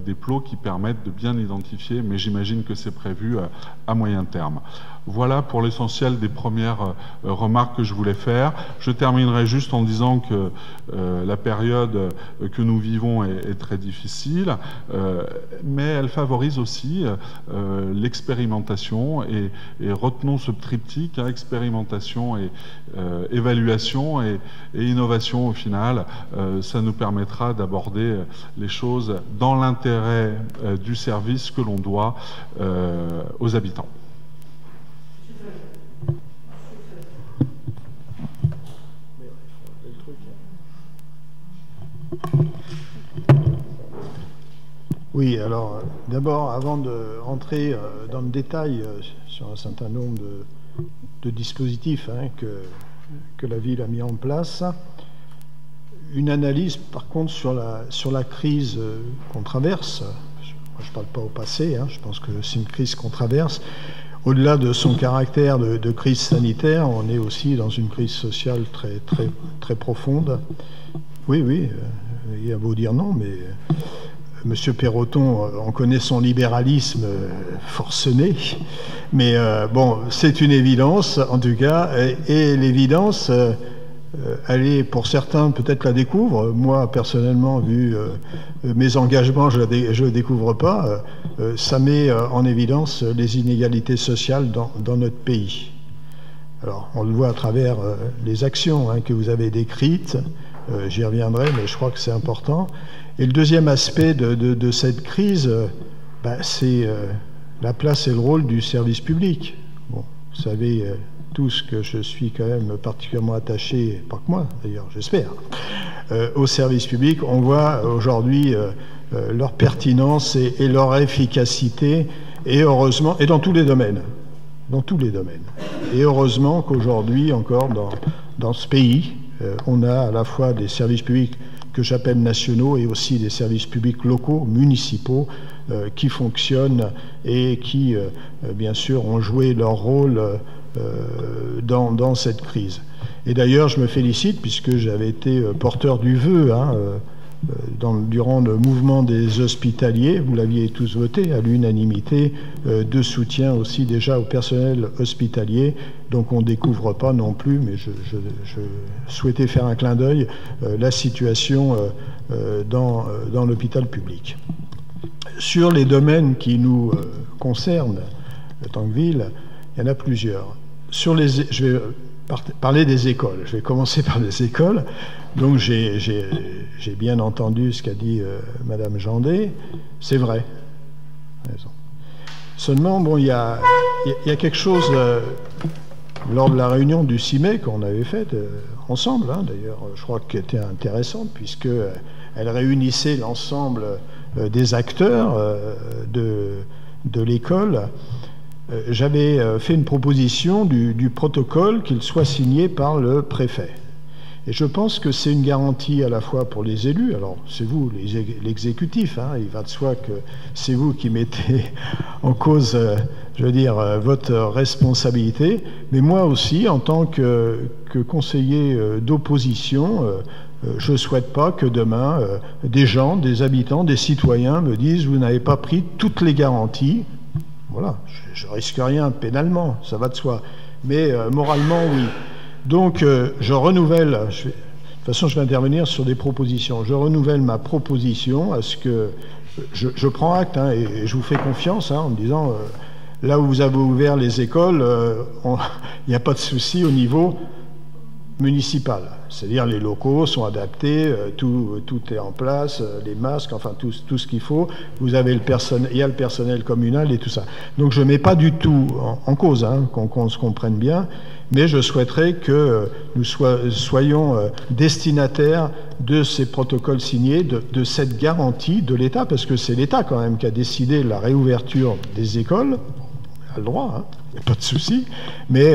des plots qui permettent de bien identifier, mais j'imagine que c'est prévu à moyen terme. Voilà pour l'essentiel des premières remarques que je voulais faire. Je terminerai juste en disant que la période que nous vivons est très difficile, mais elle favorise aussi l'expérimentation et retenons ce triptyque, hein, expérimentation et évaluation et innovation au final. Ça nous permettra d'aborder les choses dans l'intérêt du service que l'on doit aux habitants. Oui, alors d'abord, avant de rentrer dans le détail sur un certain nombre de dispositifs hein, que la ville a mis en place, une analyse par contre sur la crise qu'on traverse. Moi, je ne parle pas au passé, hein, je pense que c'est une crise qu'on traverse. Au-delà de son caractère de crise sanitaire, on est aussi dans une crise sociale très, très, très profonde. Oui, il y a beau dire non, mais Monsieur Perroton, on connaît son libéralisme forcené, mais bon, c'est une évidence, en tout cas, et l'évidence, elle est, pour certains, peut-être la découvrent. Moi, personnellement, vu mes engagements, je ne découvre pas. Ça met en évidence les inégalités sociales dans notre pays. Alors, on le voit à travers les actions hein, que vous avez décrites. J'y reviendrai, mais je crois que c'est important. Et le deuxième aspect de cette crise, c'est la place et le rôle du service public. Bon, vous savez tous que je suis quand même particulièrement attaché, pas que moi d'ailleurs, j'espère, au service public. On voit aujourd'hui leur pertinence et leur efficacité, et heureusement, et dans tous les domaines. Dans tous les domaines. Et heureusement qu'aujourd'hui, encore dans ce pays, on a à la fois des services publics que j'appelle nationaux et aussi des services publics locaux, municipaux, qui fonctionnent et qui, bien sûr, ont joué leur rôle dans cette crise. Et d'ailleurs, je me félicite, puisque j'avais été porteur du vœu hein, durant le mouvement des hospitaliers, vous l'aviez tous voté à l'unanimité, de soutien aussi déjà au personnel hospitalier. Donc on ne découvre pas non plus, mais je souhaitais faire un clin d'œil, la situation dans l'hôpital public. Sur les domaines qui nous concernent, en tant que ville, il y en a plusieurs. Je vais parler des écoles. Je vais commencer par les écoles. Donc j'ai bien entendu ce qu'a dit Madame Jandet. C'est vrai. Raison. Seulement, bon, il y a quelque chose lors de la réunion du 6 mai qu'on avait faite ensemble, hein, d'ailleurs, je crois qu'elle était intéressante, puisqu'elle réunissait l'ensemble des acteurs de l'école. J'avais fait une proposition du protocole qu'il soit signé par le préfet. Et je pense que c'est une garantie à la fois pour les élus. Alors, c'est vous, l'exécutif, hein, il va de soi que c'est vous qui mettez en cause, je veux dire, votre responsabilité. Mais moi aussi, en tant que conseiller d'opposition, je ne souhaite pas que demain, des gens, des habitants, des citoyens me disent « vous n'avez pas pris toutes les garanties ». Voilà, je risque rien pénalement, ça va de soi. Mais moralement, oui. Donc, je renouvelle, de toute façon, je vais intervenir sur des propositions. Je renouvelle ma proposition à ce que je prends acte, hein, et je vous fais confiance hein, en me disant, là où vous avez ouvert les écoles, il n'y a pas de souci au niveau municipal. C'est-à-dire les locaux sont adaptés, tout est en place, les masques, enfin tout ce qu'il faut. Vous avez il y a le personnel communal et tout ça. Donc je ne mets pas du tout en cause, hein, qu'on se comprenne bien, mais je souhaiterais que nous soyons destinataires de ces protocoles signés, de cette garantie de l'État, parce que c'est l'État quand même qui a décidé la réouverture des écoles. On a le droit, hein, il n'y a pas de souci, mais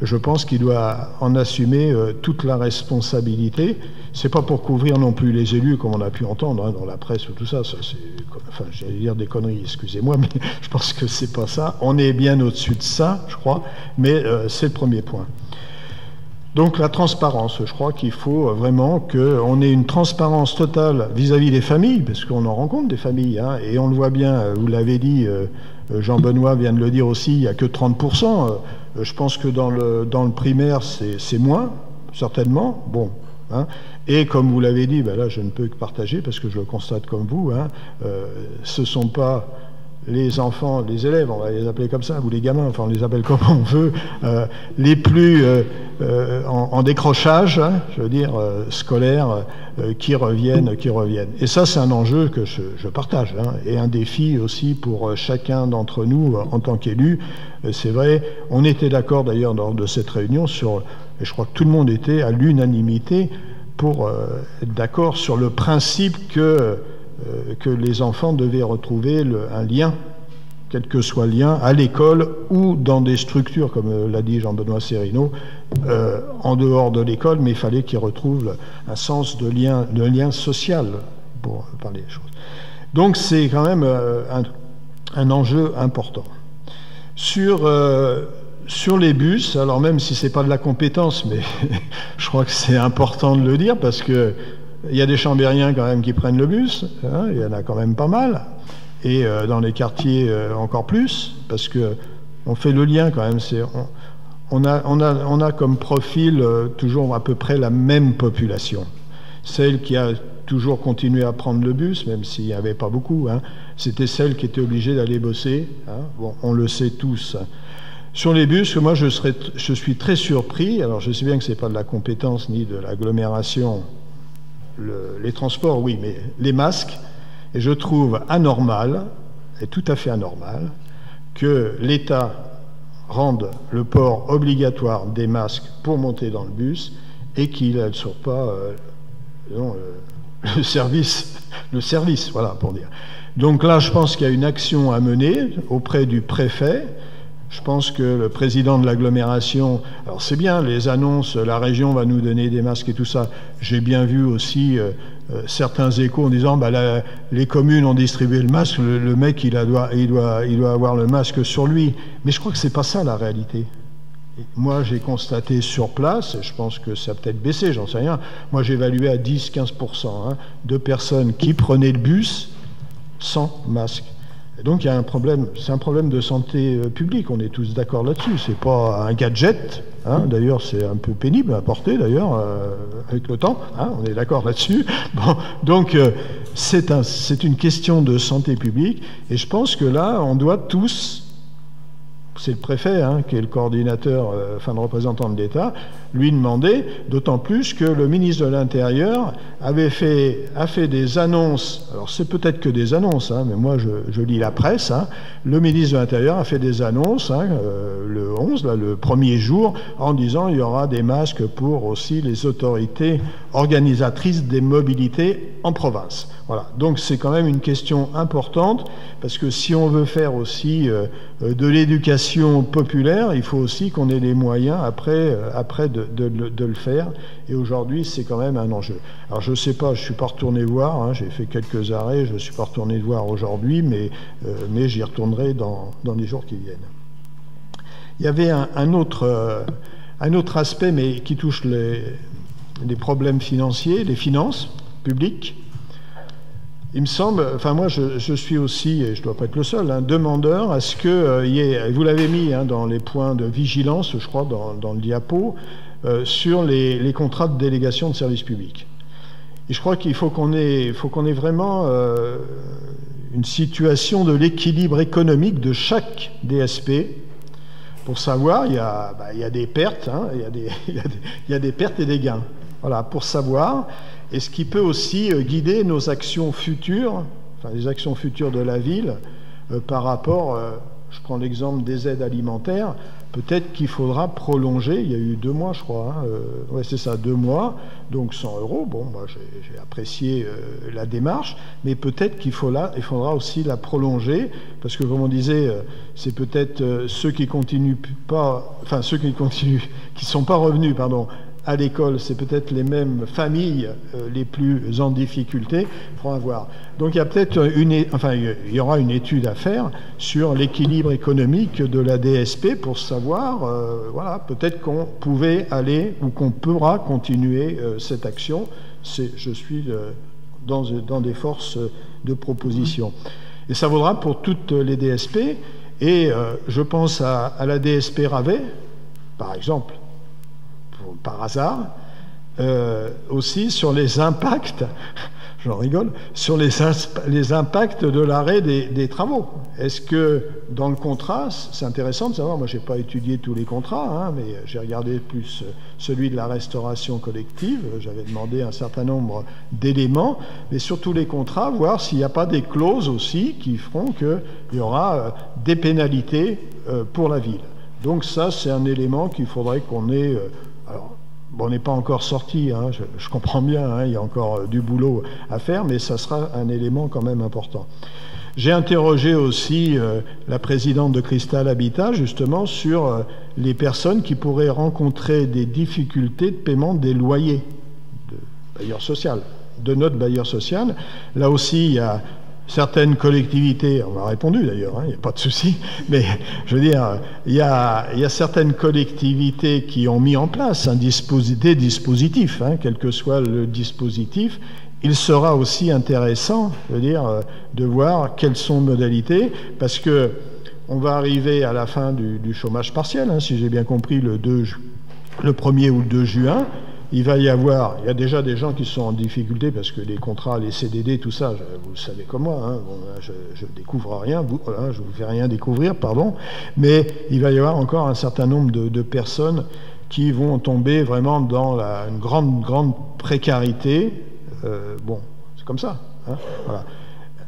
je pense qu'il doit en assumer toute la responsabilité. C'est pas pour couvrir non plus les élus, comme on a pu entendre hein, dans la presse ou tout ça. Ça c'est, enfin, j'allais dire des conneries, excusez-moi, mais je pense que c'est pas ça. On est bien au-dessus de ça, je crois, mais c'est le premier point. Donc la transparence, je crois qu'il faut vraiment qu'on ait une transparence totale vis-à-vis des familles, parce qu'on en rencontre des familles, hein, et on le voit bien, vous l'avez dit, Jean-Benoît vient de le dire aussi, il n'y a que 30%. Je pense que dans le primaire, c'est moins, certainement. Bon, hein. Et comme vous l'avez dit, ben là je ne peux que partager, parce que je le constate comme vous, hein, ce ne sont pas les enfants, les élèves, on va les appeler comme ça, ou les gamins, enfin on les appelle comme on veut, les plus en décrochage, hein, je veux dire, scolaire, qui reviennent. Et ça, c'est un enjeu que je partage, hein, et un défi aussi pour chacun d'entre nous en tant qu'élu. C'est vrai, on était d'accord d'ailleurs lors de cette réunion sur, et je crois que tout le monde était à l'unanimité pour être d'accord sur le principe que les enfants devaient retrouver un lien, quel que soit le lien, à l'école ou dans des structures, comme l'a dit Jean-Benoît Serino, en dehors de l'école, mais il fallait qu'ils retrouvent un sens de lien social, pour parler des choses. Donc c'est quand même un enjeu important. Sur les bus, alors même si c'est pas de la compétence, mais je crois que c'est important de le dire, parce que il y a des Chambériens quand même qui prennent le bus, hein, il y en a quand même pas mal, et dans les quartiers encore plus, parce que on fait le lien quand même. On a comme profil toujours à peu près la même population. Celle qui a toujours continué à prendre le bus, même s'il n'y avait pas beaucoup, hein, c'était celle qui était obligée d'aller bosser. Hein, bon, on le sait tous. Sur les bus, moi je suis très surpris, alors je sais bien que ce n'est pas de la compétence ni de l'agglomération, les transports, oui, mais les masques, et je trouve anormal, et tout à fait anormal, que l'État rende le port obligatoire des masques pour monter dans le bus et qu'il ne soit pas le service, voilà, pour dire. Donc là, je pense qu'il y a une action à mener auprès du préfet. Je pense que le président de l'agglomération, alors c'est bien les annonces, la région va nous donner des masques et tout ça. J'ai bien vu aussi certains échos en disant bah, les communes ont distribué le masque, le mec il doit avoir le masque sur lui. Mais je crois que c'est pas ça la réalité. Et moi j'ai constaté sur place, et je pense que ça a peut-être baissé, j'en sais rien. Moi j'ai évalué à 10-15% hein, de personnes qui prenaient le bus sans masque. Et donc il y a un problème, c'est un problème de santé publique, on est tous d'accord là-dessus, c'est pas un gadget, hein, d'ailleurs c'est un peu pénible à porter d'ailleurs, avec le temps, hein, on est d'accord là-dessus. Bon, donc c'est une question de santé publique, et je pense que là on doit tous, c'est le préfet hein, qui est le coordinateur, enfin le représentant de l'État, lui demander, d'autant plus que le ministre de l'Intérieur a fait des annonces, alors c'est peut-être que des annonces, hein, mais moi je lis la presse, hein, le ministre de l'Intérieur a fait des annonces hein, le 11, là, le premier jour, en disant il y aura des masques pour aussi les autorités organisatrices des mobilités en province. Voilà, donc c'est quand même une question importante, parce que si on veut faire aussi de l'éducation populaire, il faut aussi qu'on ait les moyens après de le faire, et aujourd'hui c'est quand même un enjeu. Alors je ne sais pas, je ne suis pas retourné voir, hein, j'ai fait quelques arrêts, je ne suis pas retourné voir aujourd'hui, mais j'y retournerai dans les jours qui viennent. Il y avait un autre aspect, mais qui touche les problèmes financiers, les finances publiques. Il me semble, enfin moi je suis aussi, et je ne dois pas être le seul, hein, demandeur à ce que y ait, vous l'avez mis hein, dans les points de vigilance, je crois, dans le diapo, sur les contrats de délégation de services publics. Et je crois qu'il faut qu'on ait vraiment une situation de l'équilibre économique de chaque DSP, pour savoir, il y a des pertes, hein, il y a des pertes et des gains. Voilà, pour savoir. Et ce qui peut aussi guider nos actions futures, enfin les actions futures de la ville, par rapport, je prends l'exemple des aides alimentaires, peut-être qu'il faudra prolonger, il y a eu 2 mois je crois, hein, ouais c'est ça, 2 mois, donc 100 €, bon moi j'ai apprécié la démarche, mais peut-être qu'il faudra aussi la prolonger, parce que comme on disait, c'est peut-être ceux qui sont pas revenus, pardon, à l'école, c'est peut-être les mêmes familles les plus en difficulté. Il faudra voir. Donc il y a peut-être il y aura une étude à faire sur l'équilibre économique de la DSP pour savoir, voilà, peut-être qu'on pouvait aller ou qu'on pourra continuer cette action. Je suis dans des forces de proposition. Et ça vaudra pour toutes les DSP. Et je pense à la DSP Ravet, par exemple, par hasard, aussi sur les impacts, j'en rigole, sur les impacts de l'arrêt des travaux. Est-ce que dans le contrat, c'est intéressant de savoir, moi je n'ai pas étudié tous les contrats, hein, mais j'ai regardé plus celui de la restauration collective, j'avais demandé un certain nombre d'éléments, mais sur tous les contrats, voir s'il n'y a pas des clauses aussi qui feront qu'il y aura des pénalités pour la ville. Donc ça, c'est un élément qu'il faudrait qu'on ait... alors, bon, on n'est pas encore sorti, hein, je comprends bien, hein, il y a encore du boulot à faire, mais ça sera un élément quand même important. J'ai interrogé aussi la présidente de Cristal Habitat, justement, sur les personnes qui pourraient rencontrer des difficultés de paiement des loyers de notre bailleur social. Là aussi, il y a certaines collectivités, on m'a répondu d'ailleurs, hein, il n'y a pas de souci, mais je veux dire, il y a certaines collectivités qui ont mis en place des dispositifs, hein, quel que soit le dispositif. Il sera aussi intéressant, je veux dire, de voir quelles sont les modalités, parce que on va arriver à la fin du chômage partiel, hein, si j'ai bien compris, le 1er ou le 2 juin. Il y a déjà des gens qui sont en difficulté parce que les contrats, les CDD, tout ça, vous le savez comme moi, hein, bon, je découvre rien, je vous fais rien découvrir, pardon, mais il va y avoir encore un certain nombre de personnes qui vont tomber vraiment dans une grande précarité. Bon, c'est comme ça. Hein, voilà.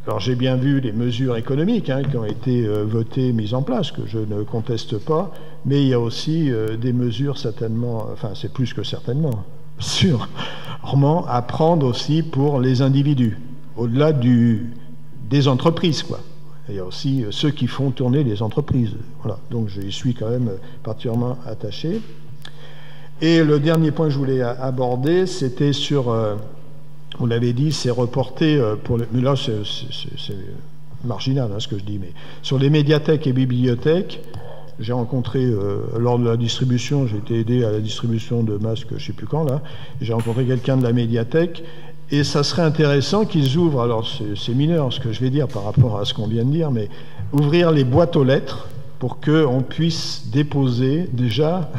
Alors j'ai bien vu les mesures économiques, hein, qui ont été votées, mises en place, que je ne conteste pas, mais il y a aussi des mesures certainement, enfin c'est plus que certainement, sûrement à prendre aussi pour les individus, au-delà des entreprises, quoi. Il y a aussi ceux qui font tourner les entreprises. Voilà. Donc j'y suis quand même particulièrement attaché. Et le dernier point que je voulais aborder, c'était sur... on l'avait dit, c'est reporté mais là c'est marginal, hein, ce que je dis, mais sur les médiathèques et bibliothèques, j'ai rencontré lors de la distribution, j'ai été aidé à la distribution de masques, je ne sais plus quand là, j'ai rencontré quelqu'un de la médiathèque, et ça serait intéressant qu'ils ouvrent, alors c'est mineur ce que je vais dire par rapport à ce qu'on vient de dire, mais ouvrir les boîtes aux lettres pour qu'on puisse déposer déjà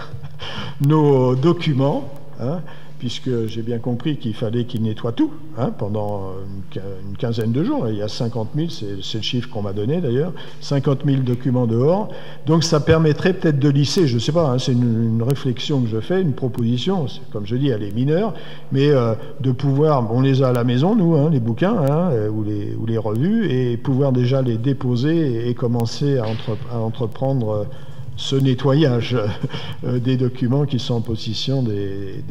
nos documents, hein, puisque j'ai bien compris qu'il fallait qu'ils nettoient tout, hein, pendant une quinzaine de jours. Il y a 50 000, c'est le chiffre qu'on m'a donné d'ailleurs, 50 000 documents dehors. Donc ça permettrait peut-être de lisser, je ne sais pas, hein, c'est une réflexion que je fais, une proposition, comme je dis, elle est mineure, mais de pouvoir, on les a à la maison, nous, hein, les bouquins, hein, ou les revues, et pouvoir déjà les déposer et commencer à entreprendre ce nettoyage des documents qui sont en possession des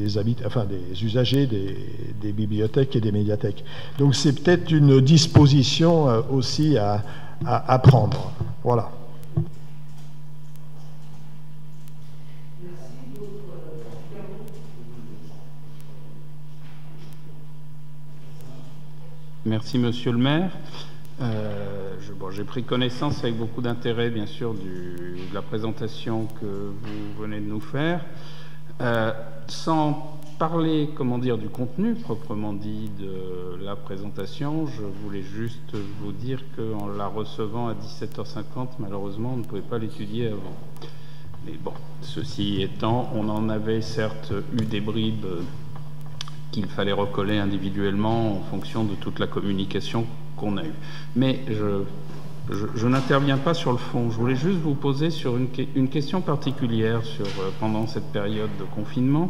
usagers des bibliothèques et des médiathèques. Donc c'est peut-être une disposition aussi à prendre. Voilà. Merci, monsieur le maire. J'ai pris connaissance avec beaucoup d'intérêt, bien sûr, de la présentation que vous venez de nous faire. Sans parler, du contenu proprement dit de la présentation, je voulais juste vous dire qu'en la recevant à 17h50, malheureusement, on ne pouvait pas l'étudier avant. Mais bon, ceci étant, on en avait certes eu des bribes qu'il fallait recoller individuellement en fonction de toute la communication qu'on a eue. Mais je n'interviens pas sur le fond. Je voulais juste vous poser sur une question particulière pendant cette période de confinement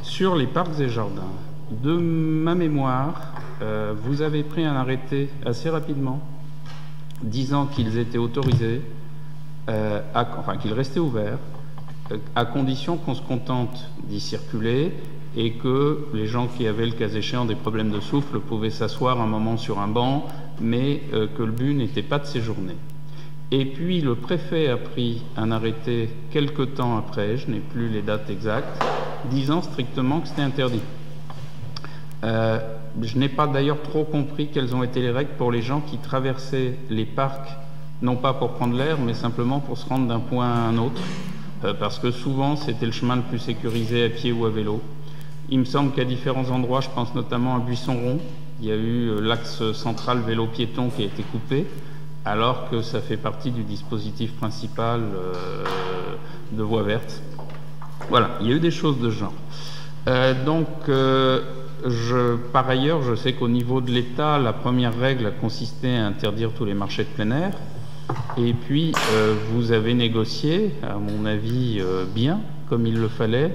sur les parcs et jardins. De ma mémoire, vous avez pris un arrêté assez rapidement disant qu'ils étaient autorisés, qu'ils restaient ouverts, à condition qu'on se contente d'y circuler et que les gens qui avaient, le cas échéant, des problèmes de souffle pouvaient s'asseoir un moment sur un banc, mais que le but n'était pas de séjourner. Et puis le préfet a pris un arrêté quelque temps après, je n'ai plus les dates exactes, disant strictement que c'était interdit. Je n'ai pas d'ailleurs trop compris quelles ont été les règles pour les gens qui traversaient les parcs, non pas pour prendre l'air, mais simplement pour se rendre d'un point à un autre, parce que souvent c'était le chemin le plus sécurisé à pied ou à vélo. Il me semble qu'à différents endroits, je pense notamment à Buisson-Rond, il y a eu l'axe central vélo-piéton qui a été coupé, alors que ça fait partie du dispositif principal de voie verte. Voilà, il y a eu des choses de ce genre. Par ailleurs, je sais qu'au niveau de l'État, la première règle a consisté à interdire tous les marchés de plein air. Et puis, vous avez négocié, à mon avis, bien, comme il le fallait,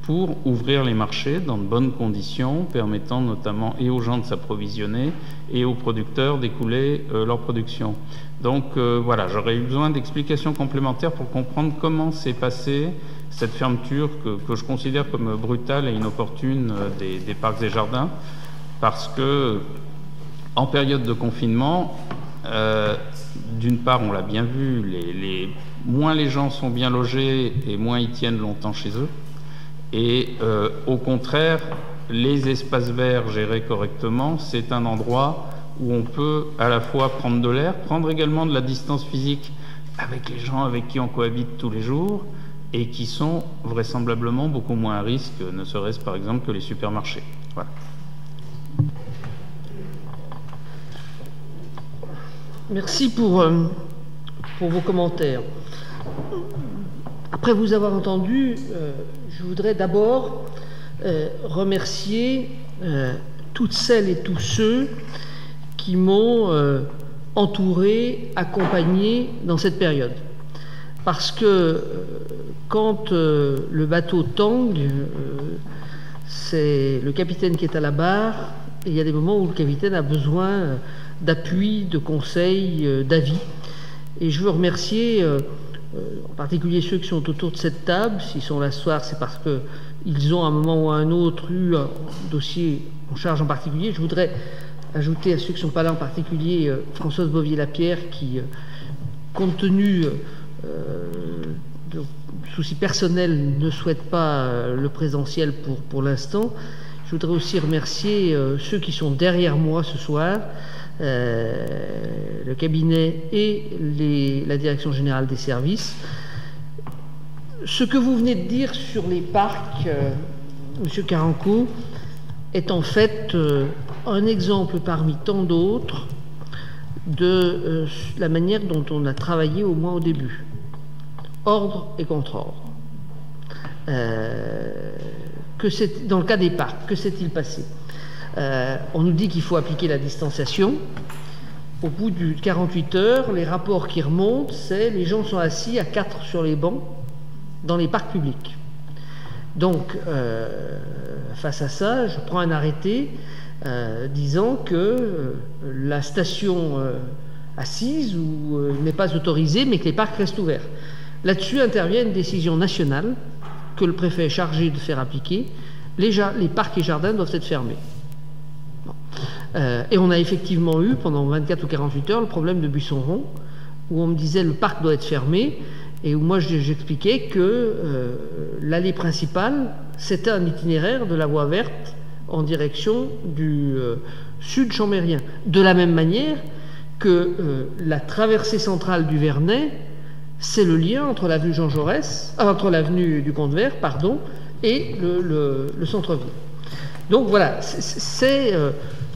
pour ouvrir les marchés dans de bonnes conditions, permettant notamment et aux gens de s'approvisionner et aux producteurs d'écouler leur production. Donc voilà, j'aurais eu besoin d'explications complémentaires pour comprendre comment s'est passée cette fermeture que je considère comme brutale et inopportune des parcs et jardins, parce que en période de confinement, d'une part, on l'a bien vu, moins les gens sont bien logés et moins ils tiennent longtemps chez eux. Et au contraire, les espaces verts gérés correctement, c'est un endroit où on peut à la fois prendre de l'air, prendre également de la distance physique avec les gens avec qui on cohabite tous les jours et qui sont vraisemblablement beaucoup moins à risque, ne serait-ce par exemple que les supermarchés. Voilà. Merci pour vos commentaires. Après vous avoir entendu, je voudrais d'abord remercier toutes celles et tous ceux qui m'ont entouré, accompagné dans cette période. Parce que quand le bateau tangue, c'est le capitaine qui est à la barre, et il y a des moments où le capitaine a besoin d'appui, de conseils, d'avis. Et je veux remercier en particulier ceux qui sont autour de cette table. S'ils sont là ce soir, c'est parce qu'ils ont à un moment ou à un autre eu un dossier en charge en particulier. Je voudrais ajouter à ceux qui ne sont pas là en particulier Françoise Bovier-Lapierre qui, compte tenu de soucis personnels, ne souhaite pas le présentiel pour l'instant. Je voudrais aussi remercier ceux qui sont derrière moi ce soir, le cabinet et la direction générale des services. Ce que vous venez de dire sur les parcs, Monsieur Caranco, est en fait un exemple parmi tant d'autres de la manière dont on a travaillé au moins au début. Ordre et contre-ordre. Dans le cas des parcs, que s'est-il passé? On nous dit qu'il faut appliquer la distanciation. Au bout de 48 heures, les rapports qui remontent, c'est les gens sont assis à 4 sur les bancs dans les parcs publics. Donc, face à ça, je prends un arrêté disant que la station assise n'est pas autorisée, mais que les parcs restent ouverts. Là-dessus intervient une décision nationale que le préfet est chargé de faire appliquer. Les parcs et jardins doivent être fermés. Bon. Et on a effectivement eu, pendant 24 ou 48 heures, le problème de Buisson-Rond, où on me disait le parc doit être fermé, et où moi j'expliquais que l'allée principale, c'était un itinéraire de la voie verte en direction du sud chambérien. De la même manière que la traversée centrale du Vernet, c'est le lien entre l'avenue Jean Jaurès, entre l'avenue du Comte-Vert, pardon, et le centre-ville. Donc voilà, c'est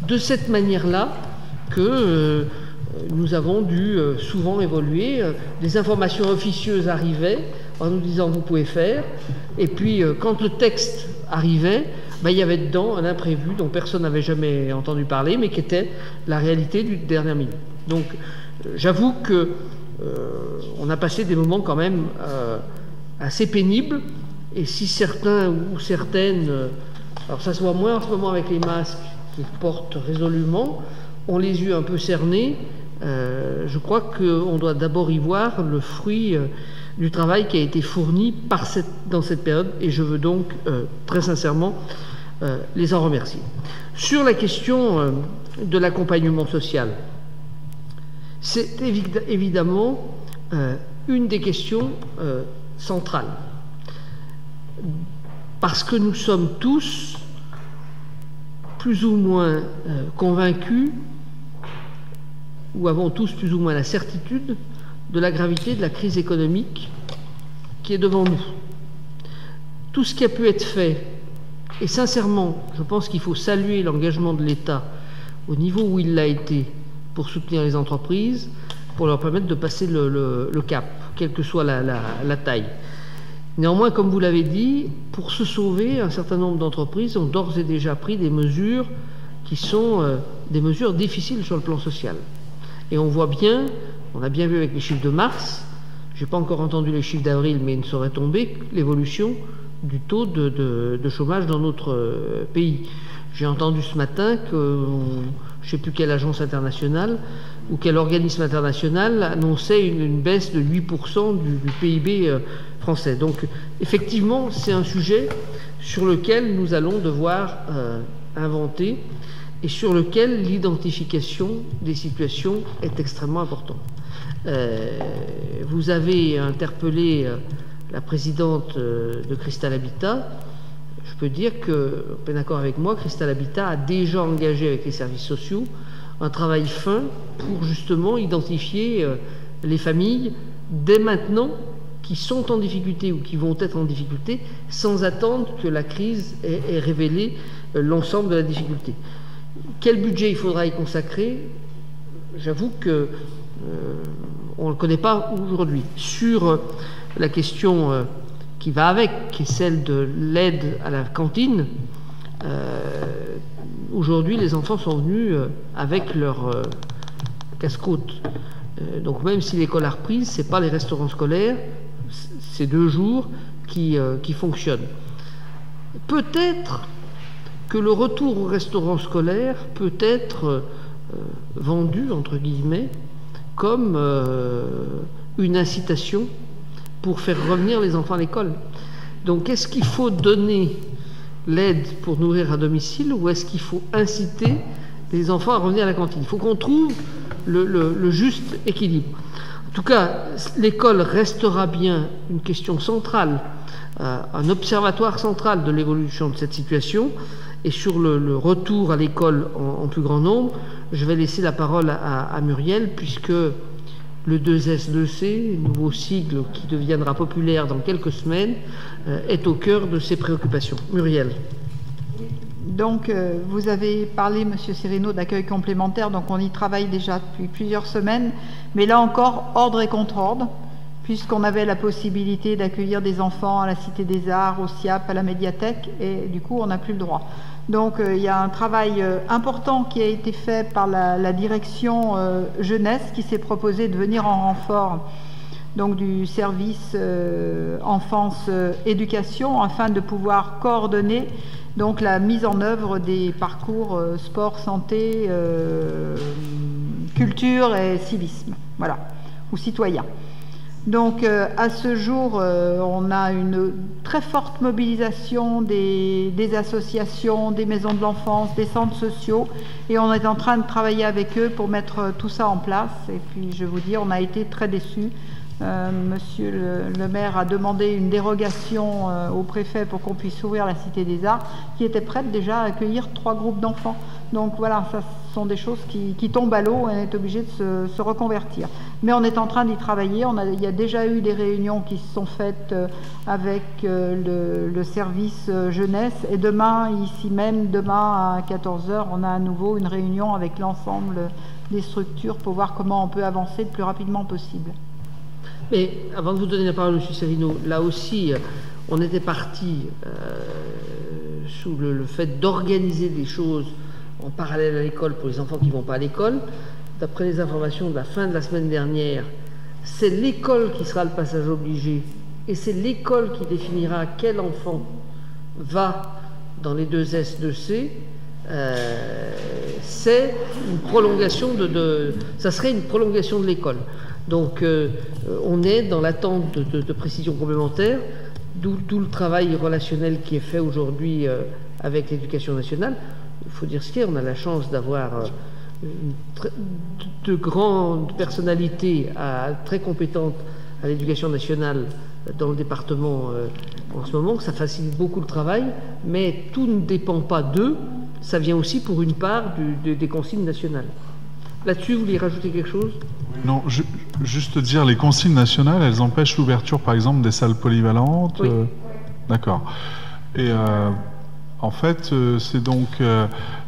de cette manière-là que nous avons dû souvent évoluer. Des informations officieuses arrivaient en nous disant vous pouvez faire, et puis quand le texte arrivait, il y avait dedans un imprévu dont personne n'avait jamais entendu parler, mais qui était la réalité du dernier minute. Donc j'avoue que on a passé des moments quand même assez pénibles, et si certains ou certaines, alors ça se voit moins en ce moment avec les masques qu'ils portent résolument, ont les yeux un peu cernés, je crois qu'on doit d'abord y voir le fruit du travail qui a été fourni dans cette période, et je veux donc très sincèrement les en remercier. Sur la question de l'accompagnement social, c'est évidemment une des questions centrales. parce que nous sommes tous plus ou moins convaincus, ou avons tous plus ou moins la certitude de la gravité de la crise économique qui est devant nous. Tout ce qui a pu être fait, et sincèrement, je pense qu'il faut saluer l'engagement de l'État au niveau où il l'a été pour soutenir les entreprises, pour leur permettre de passer le cap, quelle que soit la taille. Néanmoins, comme vous l'avez dit, pour se sauver, un certain nombre d'entreprises ont d'ores et déjà pris des mesures qui sont des mesures difficiles sur le plan social. Et on voit bien, on a bien vu avec les chiffres de mars, je n'ai pas encore entendu les chiffres d'avril, mais il ne saurait tomber, l'évolution du taux de chômage dans notre pays. J'ai entendu ce matin que, je ne sais plus quelle agence internationale ou quel organisme international annonçait une baisse de 8% du PIB français. Donc effectivement, c'est un sujet sur lequel nous allons devoir inventer et sur lequel l'identification des situations est extrêmement importante. Vous avez interpellé la présidente de Cristal Habitat. Je peux dire que, en accord avec moi, Cristal Habitat a déjà engagé avec les services sociaux un travail fin pour justement identifier les familles dès maintenant qui sont en difficulté ou qui vont être en difficulté sans attendre que la crise ait révélé l'ensemble de la difficulté. Quel budget il faudra y consacrer? J'avoue que on ne le connaît pas aujourd'hui. Sur la question qui va avec, qui est celle de l'aide à la cantine, aujourd'hui les enfants sont venus avec leur casse-croûte. Donc même si l'école a repris, ce n'est pas les restaurants scolaires, c'est 2 jours qui fonctionnent. Peut-être que le retour au restaurant scolaire peut être vendu, entre guillemets, comme une incitation pour faire revenir les enfants à l'école. Donc est-ce qu'il faut donner l'aide pour nourrir à domicile ou est-ce qu'il faut inciter les enfants à revenir à la cantine? Il faut qu'on trouve le juste équilibre. En tout cas, l'école restera bien une question centrale, un observatoire central de l'évolution de cette situation. Et sur le retour à l'école en plus grand nombre, je vais laisser la parole à Muriel, puisque le 2S2C, nouveau sigle qui deviendra populaire dans quelques semaines, est au cœur de ses préoccupations. Muriel. Donc, vous avez parlé, Monsieur Cirino, d'accueil complémentaire, donc on y travaille déjà depuis plusieurs semaines, mais là encore, ordre et contre-ordre, puisqu'on avait la possibilité d'accueillir des enfants à la Cité des Arts, au SIAP, à la médiathèque, et du coup, on n'a plus le droit. Donc, il y a un travail important qui a été fait par la direction jeunesse, qui s'est proposé de venir en renfort donc, du service enfance-éducation, afin de pouvoir coordonner donc, la mise en œuvre des parcours sport, santé, culture et civisme, voilà, ou citoyen. Donc à ce jour, on a une très forte mobilisation des associations, des maisons de l'enfance, des centres sociaux, et on est en train de travailler avec eux pour mettre tout ça en place. Et puis je vous dis, on a été très déçus. Monsieur le maire a demandé une dérogation au préfet pour qu'on puisse ouvrir la Cité des Arts, qui était prête déjà à accueillir 3 groupes d'enfants. Donc voilà, ça sont des choses qui tombent à l'eau et on est obligé de se reconvertir. Mais on est en train d'y travailler. Il y a déjà eu des réunions qui se sont faites avec le service jeunesse. Et demain, ici même, demain à 14h, on a à nouveau une réunion avec l'ensemble des structures pour voir comment on peut avancer le plus rapidement possible. Mais avant de vous donner la parole, M. Cirino, là aussi, on était parti sous le fait d'organiser des choses en parallèle à l'école pour les enfants qui ne vont pas à l'école. D'après les informations de la fin de la semaine dernière, c'est l'école qui sera le passage obligé et c'est l'école qui définira quel enfant va dans les 2S2C. C'est une prolongation ça serait une prolongation de l'école. Donc on est dans l'attente de précisions complémentaires, d'où tout le travail relationnel qui est fait aujourd'hui avec l'éducation nationale. Il faut dire ce qu'il y a, on a la chance d'avoir de grandes personnalités très compétentes à l'éducation nationale dans le département en ce moment, que ça facilite beaucoup le travail, mais tout ne dépend pas d'eux, ça vient aussi pour une part des consignes nationales. Là-dessus, vous voulez rajouter quelque chose? Non, juste dire, les consignes nationales, elles empêchent l'ouverture, par exemple, des salles polyvalentes. Oui. D'accord. Et en fait, c'est donc,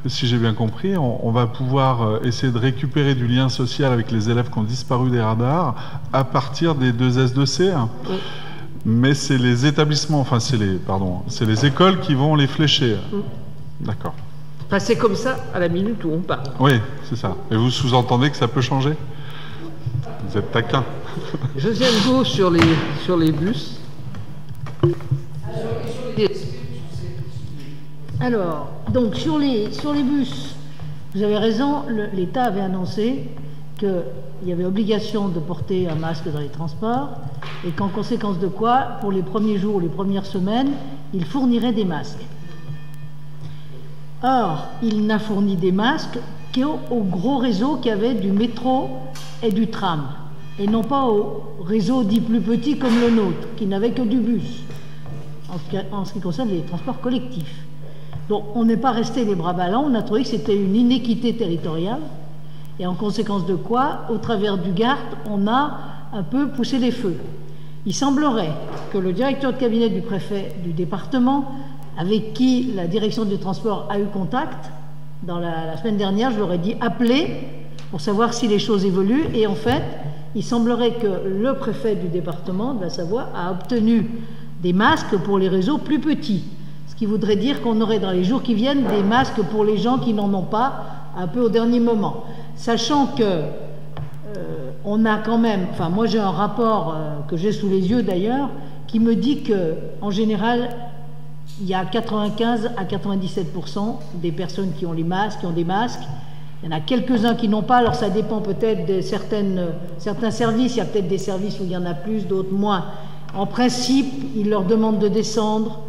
si j'ai bien compris, on va pouvoir essayer de récupérer du lien social avec les élèves qui ont disparu des radars à partir des 2 S2C. Oui. Mais c'est les établissements, enfin c'est les écoles qui vont les flécher. D'accord. Enfin, c'est comme ça à la minute où on parle. Oui, c'est ça. Et vous sous-entendez que ça peut changer? Vous êtes taquin. Josiane Gau sur les bus. Alors, donc sur les bus, vous avez raison, l'État avait annoncé qu'il y avait obligation de porter un masque dans les transports et qu'en conséquence de quoi, pour les premiers jours, les premières semaines, il fournirait des masques. Or, il n'a fourni des masques qu'au gros réseau qui avait du métro et du tram, et non pas au réseau dit plus petit comme le nôtre, qui n'avait que du bus, en ce qui concerne les transports collectifs. Donc, on n'est pas resté les bras ballants, on a trouvé que c'était une inéquité territoriale, et en conséquence de quoi, au travers du GART, on a un peu poussé les feux. Il semblerait que le directeur de cabinet du préfet du département, avec qui la direction du transport a eu contact, dans la semaine dernière, je leur ai dit appelez pour savoir si les choses évoluent, et en fait, il semblerait que le préfet du département de la Savoie a obtenu des masques pour les réseaux plus petits, ce qui voudrait dire qu'on aurait dans les jours qui viennent des masques pour les gens qui n'en ont pas, un peu au dernier moment. Sachant que on a quand même, enfin moi j'ai un rapport que j'ai sous les yeux d'ailleurs, qui me dit que en général, il y a 95 à 97% des personnes qui ont les masques, qui ont des masques. Il y en a quelques-uns qui n'ont pas, alors ça dépend peut-être de certains services, il y a peut-être des services où il y en a plus, d'autres moins. En principe, ils leur demandent de descendre.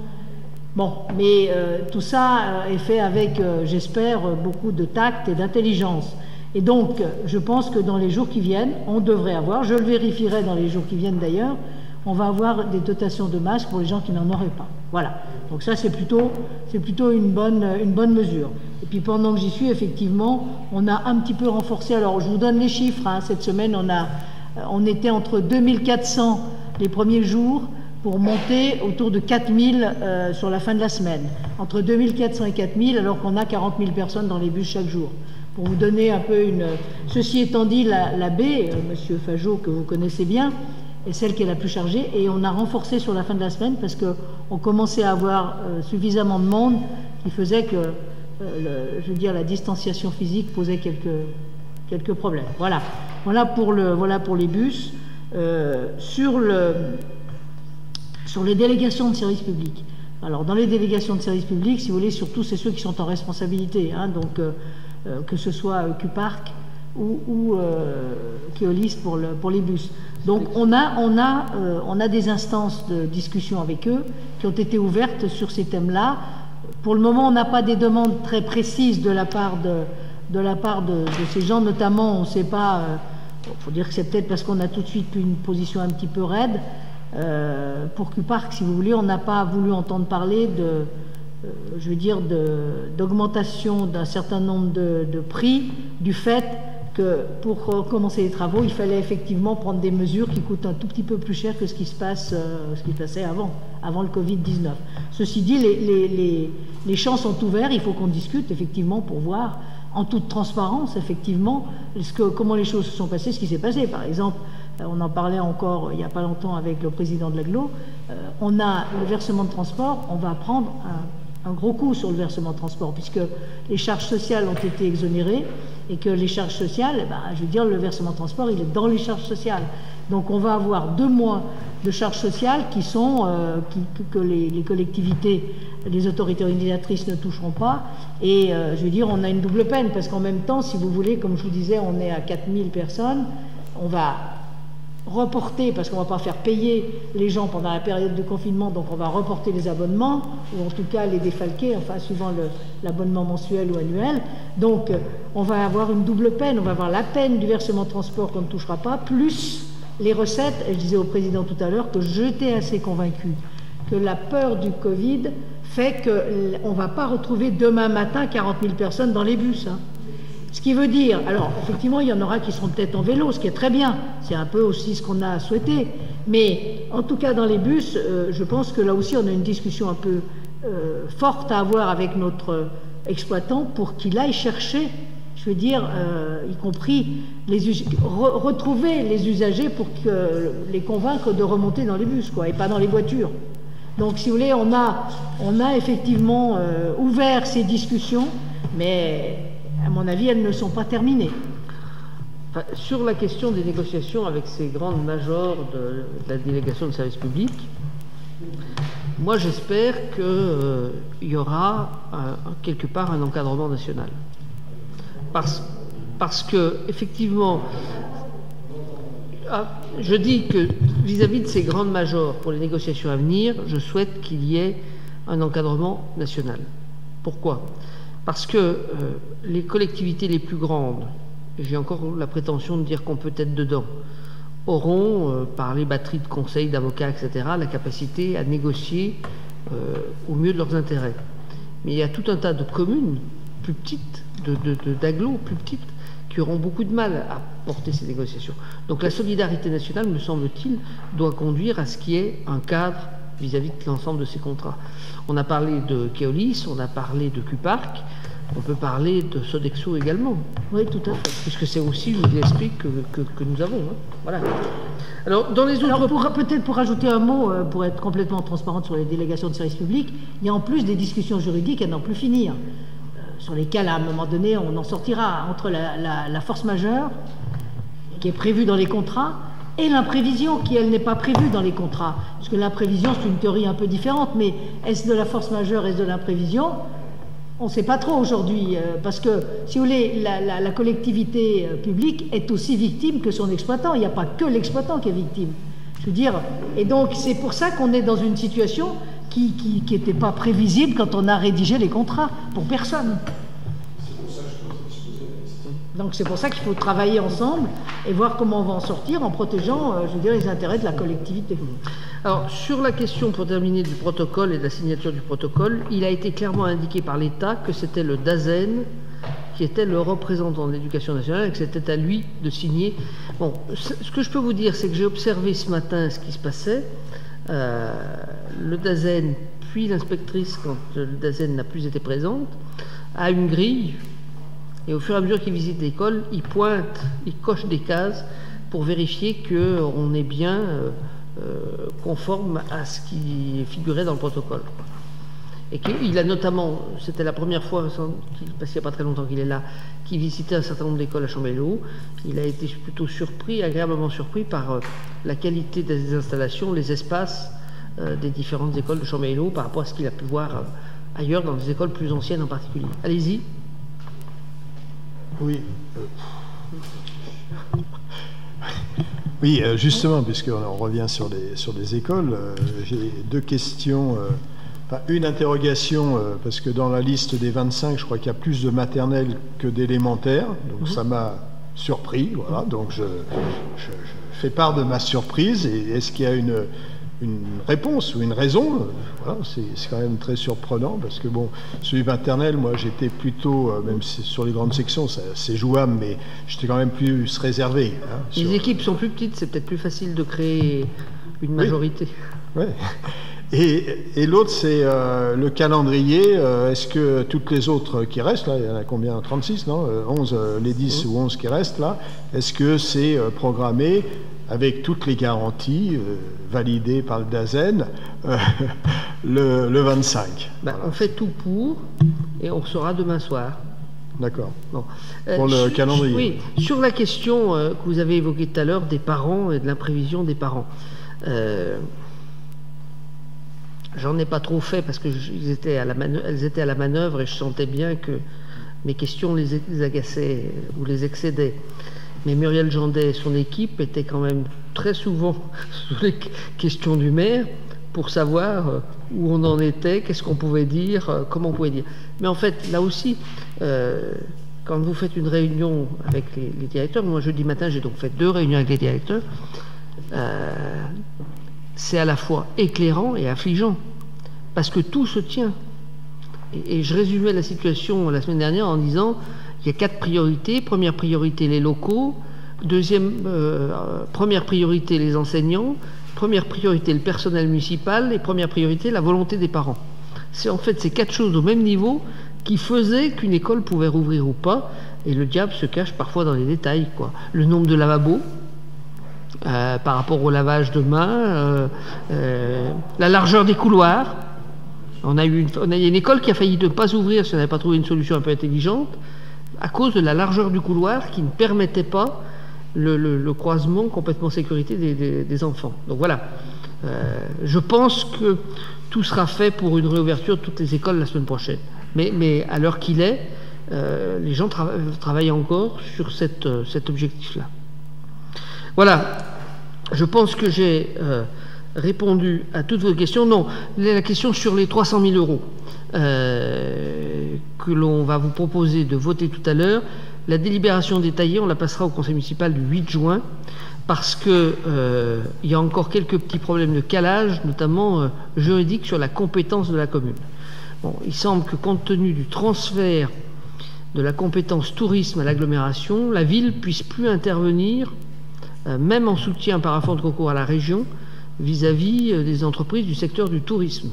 Bon, mais tout ça est fait avec, j'espère, beaucoup de tact et d'intelligence. Et donc, je pense que dans les jours qui viennent, on devrait avoir, je le vérifierai dans les jours qui viennent d'ailleurs, on va avoir des dotations de masques pour les gens qui n'en auraient pas. Voilà. Donc ça, c'est plutôt une bonne mesure. Et puis pendant que j'y suis, effectivement, on a un petit peu renforcé. Alors, je vous donne les chiffres. Hein. Cette semaine, on était entre 2400 les premiers jours pour monter autour de 4000 sur la fin de la semaine. Entre 2400 et 4000, alors qu'on a 40 000 personnes dans les bus chaque jour. Pour vous donner un peu une... Ceci étant dit, la B, Monsieur Fajot, que vous connaissez bien, est celle qui est la plus chargée, et on a renforcé sur la fin de la semaine parce qu'on commençait à avoir suffisamment de monde qui faisait que, je veux dire, la distanciation physique posait quelques problèmes. Voilà. Voilà pour les bus. Sur les délégations de services publics. Alors, dans les délégations de services publics, si vous voulez, surtout, c'est ceux qui sont en responsabilité, hein, donc que ce soit Q-Park ou Keolis pour les bus. Donc, on a des instances de discussion avec eux qui ont été ouvertes sur ces thèmes-là. Pour le moment, on n'a pas des demandes très précises de la part de ces gens, notamment, on ne sait pas... Il faut dire que c'est peut-être parce qu'on a tout de suite une position un petit peu raide. Pour Q-Park, si vous voulez, on n'a pas voulu entendre parler d'augmentation d'un certain nombre de prix, du fait que pour commencer les travaux, il fallait effectivement prendre des mesures qui coûtent un tout petit peu plus cher que ce qui se passait avant le Covid-19. Ceci dit, les champs sont ouverts, il faut qu'on discute effectivement pour voir en toute transparence, effectivement, comment les choses se sont passées, ce qui s'est passé. Par exemple, on en parlait encore il n'y a pas longtemps avec le président de l'Aglo, on a le versement de transport, on va prendre un gros coup sur le versement de transport, puisque les charges sociales ont été exonérées, et que les charges sociales, je veux dire, le versement de transport, il est dans les charges sociales. Donc on va avoir 2 mois de charges sociales que les collectivités, les autorités organisatrices ne toucheront pas. Et je veux dire, on a une double peine, parce qu'en même temps, si vous voulez, comme je vous disais, on est à 4000 personnes, on va reporter, parce qu'on ne va pas faire payer les gens pendant la période de confinement, donc on va reporter les abonnements, ou en tout cas les défalquer, enfin suivant l'abonnement mensuel ou annuel. Donc on va avoir une double peine, on va avoir la peine du versement de transport qu'on ne touchera pas, plus Les recettes, et je disais au président tout à l'heure que j'étais assez convaincu que la peur du Covid fait qu'on ne va pas retrouver demain matin 40 000 personnes dans les bus. Hein. Ce qui veut dire, alors effectivement il y en aura qui seront peut-être en vélo, ce qui est très bien, c'est un peu aussi ce qu'on a souhaité, mais en tout cas dans les bus, je pense que là aussi on a une discussion un peu forte à avoir avec notre exploitant pour qu'il aille chercher, je veux dire, y compris retrouver les usagers pour les convaincre de remonter dans les bus, quoi, et pas dans les voitures. Donc si vous voulez, on a effectivement ouvert ces discussions, mais à mon avis, elles ne sont pas terminées. Enfin, sur la question des négociations avec ces grandes majors de la délégation de service public, moi j'espère qu'il y aura quelque part un encadrement national. Parce que, effectivement, je dis que vis-à-vis de ces grandes majors pour les négociations à venir, je souhaite qu'il y ait un encadrement national. Pourquoi ? Parce que les collectivités les plus grandes, j'ai encore la prétention de dire qu'on peut être dedans, auront, par les batteries de conseils, d'avocats, etc., la capacité à négocier au mieux de leurs intérêts. Mais il y a tout un tas de communes plus petites, d'agglos plus petites, qui auront beaucoup de mal à porter ces négociations. Donc la solidarité nationale, me semble-t-il, doit conduire à ce qu'il y ait un cadre vis-à-vis de l'ensemble de ces contrats. On a parlé de Keolis, on a parlé de Q-Park, on peut parler de Sodexo également. Oui, tout à fait. Puisque c'est aussi l'esprit que nous avons. Hein. Voilà. Alors, dans les autres... peut-être pour ajouter un mot, pour être complètement transparente sur les délégations de services publics, il y a en plus des discussions juridiques à n'en plus finir, sur lesquelles, à un moment donné, on en sortira entre la force majeure, qui est prévue dans les contrats, et l'imprévision, qui, elle, n'est pas prévue dans les contrats. Parce que l'imprévision, c'est une théorie un peu différente, mais est-ce de la force majeure, est-ce de l'imprévision? On ne sait pas trop aujourd'hui, parce que, si vous voulez, la collectivité publique est aussi victime que son exploitant. Il n'y a pas que l'exploitant qui est victime. Je veux dire, et donc c'est pour ça qu'on est dans une situation qui n'était pas prévisible quand on a rédigé les contrats, pour personne. Donc c'est pour ça qu'il faut travailler ensemble et voir comment on va en sortir en protégeant, je veux dire, les intérêts de la collectivité. Alors, sur la question, pour terminer, du protocole et de la signature du protocole, il a été clairement indiqué par l'État que c'était le DAZEN qui était le représentant de l'éducation nationale et que c'était à lui de signer. Bon, ce que je peux vous dire, c'est que j'ai observé ce matin ce qui se passait. Le DAZEN, puis l'inspectrice, quand le DAZEN n'a plus été présente, a une grille, et au fur et à mesure qu'il visite l'école, il pointe, il coche des cases pour vérifier qu'on est bien conforme à ce qui figurait dans le protocole. Et qu'il a notamment, c'était la première fois, parce qu'il n'y a pas très longtemps qu'il est là, qu'il visitait un certain nombre d'écoles à Chambéry-le-Haut. Il a été plutôt surpris, agréablement surpris par la qualité des installations, les espaces des différentes écoles de Chambéry-le-Haut par rapport à ce qu'il a pu voir ailleurs, dans des écoles plus anciennes en particulier. Allez-y. Oui. Oui, justement, puisqu'on revient sur les écoles, j'ai deux questions. Enfin, une interrogation, parce que dans la liste des 25, je crois qu'il y a plus de maternelle que d'élémentaire, donc ça m'a surpris, voilà, donc je fais part de ma surprise, et est-ce qu'il y a une réponse ou une raison? Voilà, c'est quand même très surprenant, parce que bon, celui maternel, moi j'étais plutôt, même si sur les grandes sections, c'est jouable, mais j'étais quand même plus réservé. Hein, les équipes sont plus petites, c'est peut-être plus facile de créer une majorité. Oui. Et l'autre, c'est le calendrier. Est-ce que toutes les autres qui restent, là, il y en a combien? 36, non 11, les 10 ou 11 qui restent, là. Est-ce que c'est programmé avec toutes les garanties validées par le DAZEN le 25? Ben, voilà. On fait tout pour, et on saura demain soir. D'accord. Bon. Pour le calendrier. Oui, sur la question que vous avez évoquée tout à l'heure des parents et de l'imprévision des parents. J'en ai pas trop fait parce que elles étaient à la manœuvre et je sentais bien que mes questions les agaçaient ou les excédaient. Mais Muriel Jandet et son équipe étaient quand même très souvent sur les questions du maire pour savoir où on en était, qu'est-ce qu'on pouvait dire, comment on pouvait dire. Mais en fait, là aussi, quand vous faites une réunion avec les directeurs, moi jeudi matin j'ai donc fait 2 réunions avec les directeurs, c'est à la fois éclairant et affligeant, parce que tout se tient. Et je résumais la situation la semaine dernière en disant, il y a 4 priorités. Première priorité, les locaux. Première priorité, les enseignants. Première priorité, le personnel municipal. Et première priorité, la volonté des parents. C'est en fait ces 4 choses au même niveau qui faisaient qu'une école pouvait rouvrir ou pas. Et le diable se cache parfois dans les détails, quoi. Le nombre de lavabos, par rapport au lavage de mains, la largeur des couloirs. On a une école qui a failli ne pas ouvrir si on n'avait pas trouvé une solution un peu intelligente à cause de la largeur du couloir qui ne permettait pas le croisement complètement sécurité des enfants. Donc voilà, je pense que tout sera fait pour une réouverture de toutes les écoles la semaine prochaine. Mais à l'heure qu'il est, les gens travaillent encore sur cet objectif-là. Voilà, je pense que j'ai répondu à toutes vos questions. Non, la question sur les 300 000 euros que l'on va vous proposer de voter tout à l'heure, la délibération détaillée, on la passera au conseil municipal du 8 juin, parce que il y a encore quelques petits problèmes de calage, notamment juridiques, sur la compétence de la commune. Bon, il semble que compte tenu du transfert de la compétence tourisme à l'agglomération, la ville puisse plus intervenir, même en soutien par un fonds de concours à la région, vis-à-vis des entreprises du secteur du tourisme.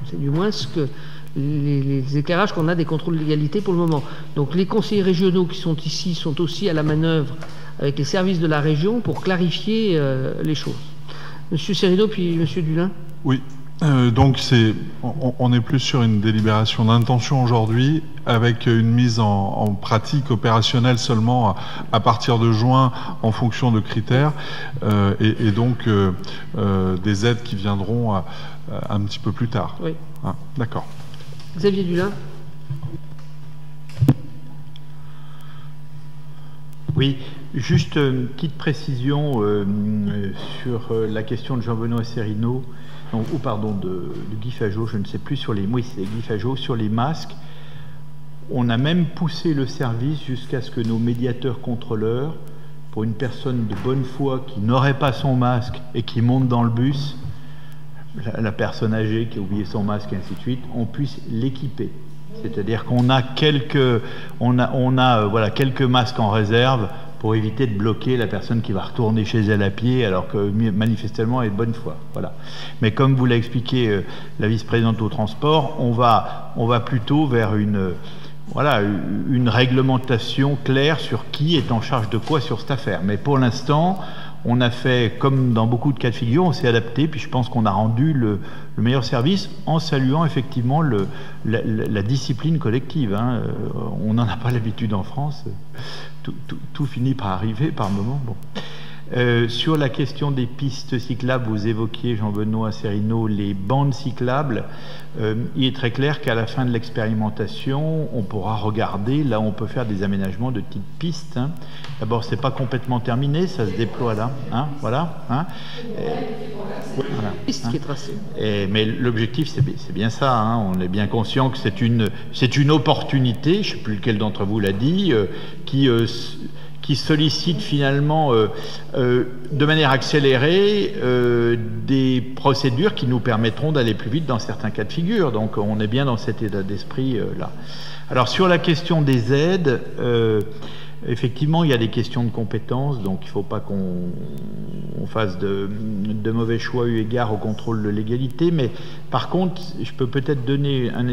C'est du moins ce que les éclairages qu'on a des contrôles de légalité pour le moment. Donc les conseillers régionaux qui sont ici sont aussi à la manœuvre avec les services de la région pour clarifier les choses. Monsieur Cerino, puis Monsieur Dulin. Oui. Donc on est plus sur une délibération d'intention aujourd'hui, avec une mise en pratique opérationnelle seulement à partir de juin en fonction de critères, et donc des aides qui viendront un petit peu plus tard. Oui. Ah, d'accord. Xavier Dulin. Oui, juste une petite précision sur la question de Jean-Benoît Cerino. Ou pardon, de Guy Fajot, je ne sais plus, oui, c'est Guy Fajot, sur les masques. On a même poussé le service jusqu'à ce que nos médiateurs contrôleurs, pour une personne de bonne foi qui n'aurait pas son masque et qui monte dans le bus, la personne âgée qui a oublié son masque et ainsi de suite, on puisse l'équiper. C'est-à-dire qu'on a voilà, quelques masques en réserve pour éviter de bloquer la personne qui va retourner chez elle à pied, alors que manifestement elle est de bonne foi. Voilà. Mais comme vous l'a expliqué la vice-présidente au transport, on va plutôt vers une réglementation claire sur qui est en charge de quoi sur cette affaire. Mais pour l'instant, on a fait, comme dans beaucoup de cas de figure, on s'est adapté, puis je pense qu'on a rendu le meilleur service en saluant effectivement la discipline collective. Hein. On n'en a pas l'habitude en France. Tout finit par arriver par moment. Bon. Sur la question des pistes cyclables, vous évoquiez, Jean-Benoît Cerino, les bandes cyclables. Il est très clair qu'à la fin de l'expérimentation, on pourra regarder, là on peut faire des aménagements de petites pistes. Hein. D'abord, c'est pas complètement terminé, ça se déploie là. Hein, voilà. Hein. Voilà, Piste qui est tracée. Mais l'objectif, c'est bien ça. Hein. On est bien conscient que c'est une opportunité, je ne sais plus lequel d'entre vous l'a dit, qui sollicite finalement de manière accélérée des procédures qui nous permettront d'aller plus vite dans certains cas de figure. Donc on est bien dans cet état d'esprit là. Alors sur la question des aides, effectivement il y a des questions de compétences, donc il ne faut pas qu'on fasse de mauvais choix eu égard au contrôle de légalité, mais par contre je peux peut-être donner un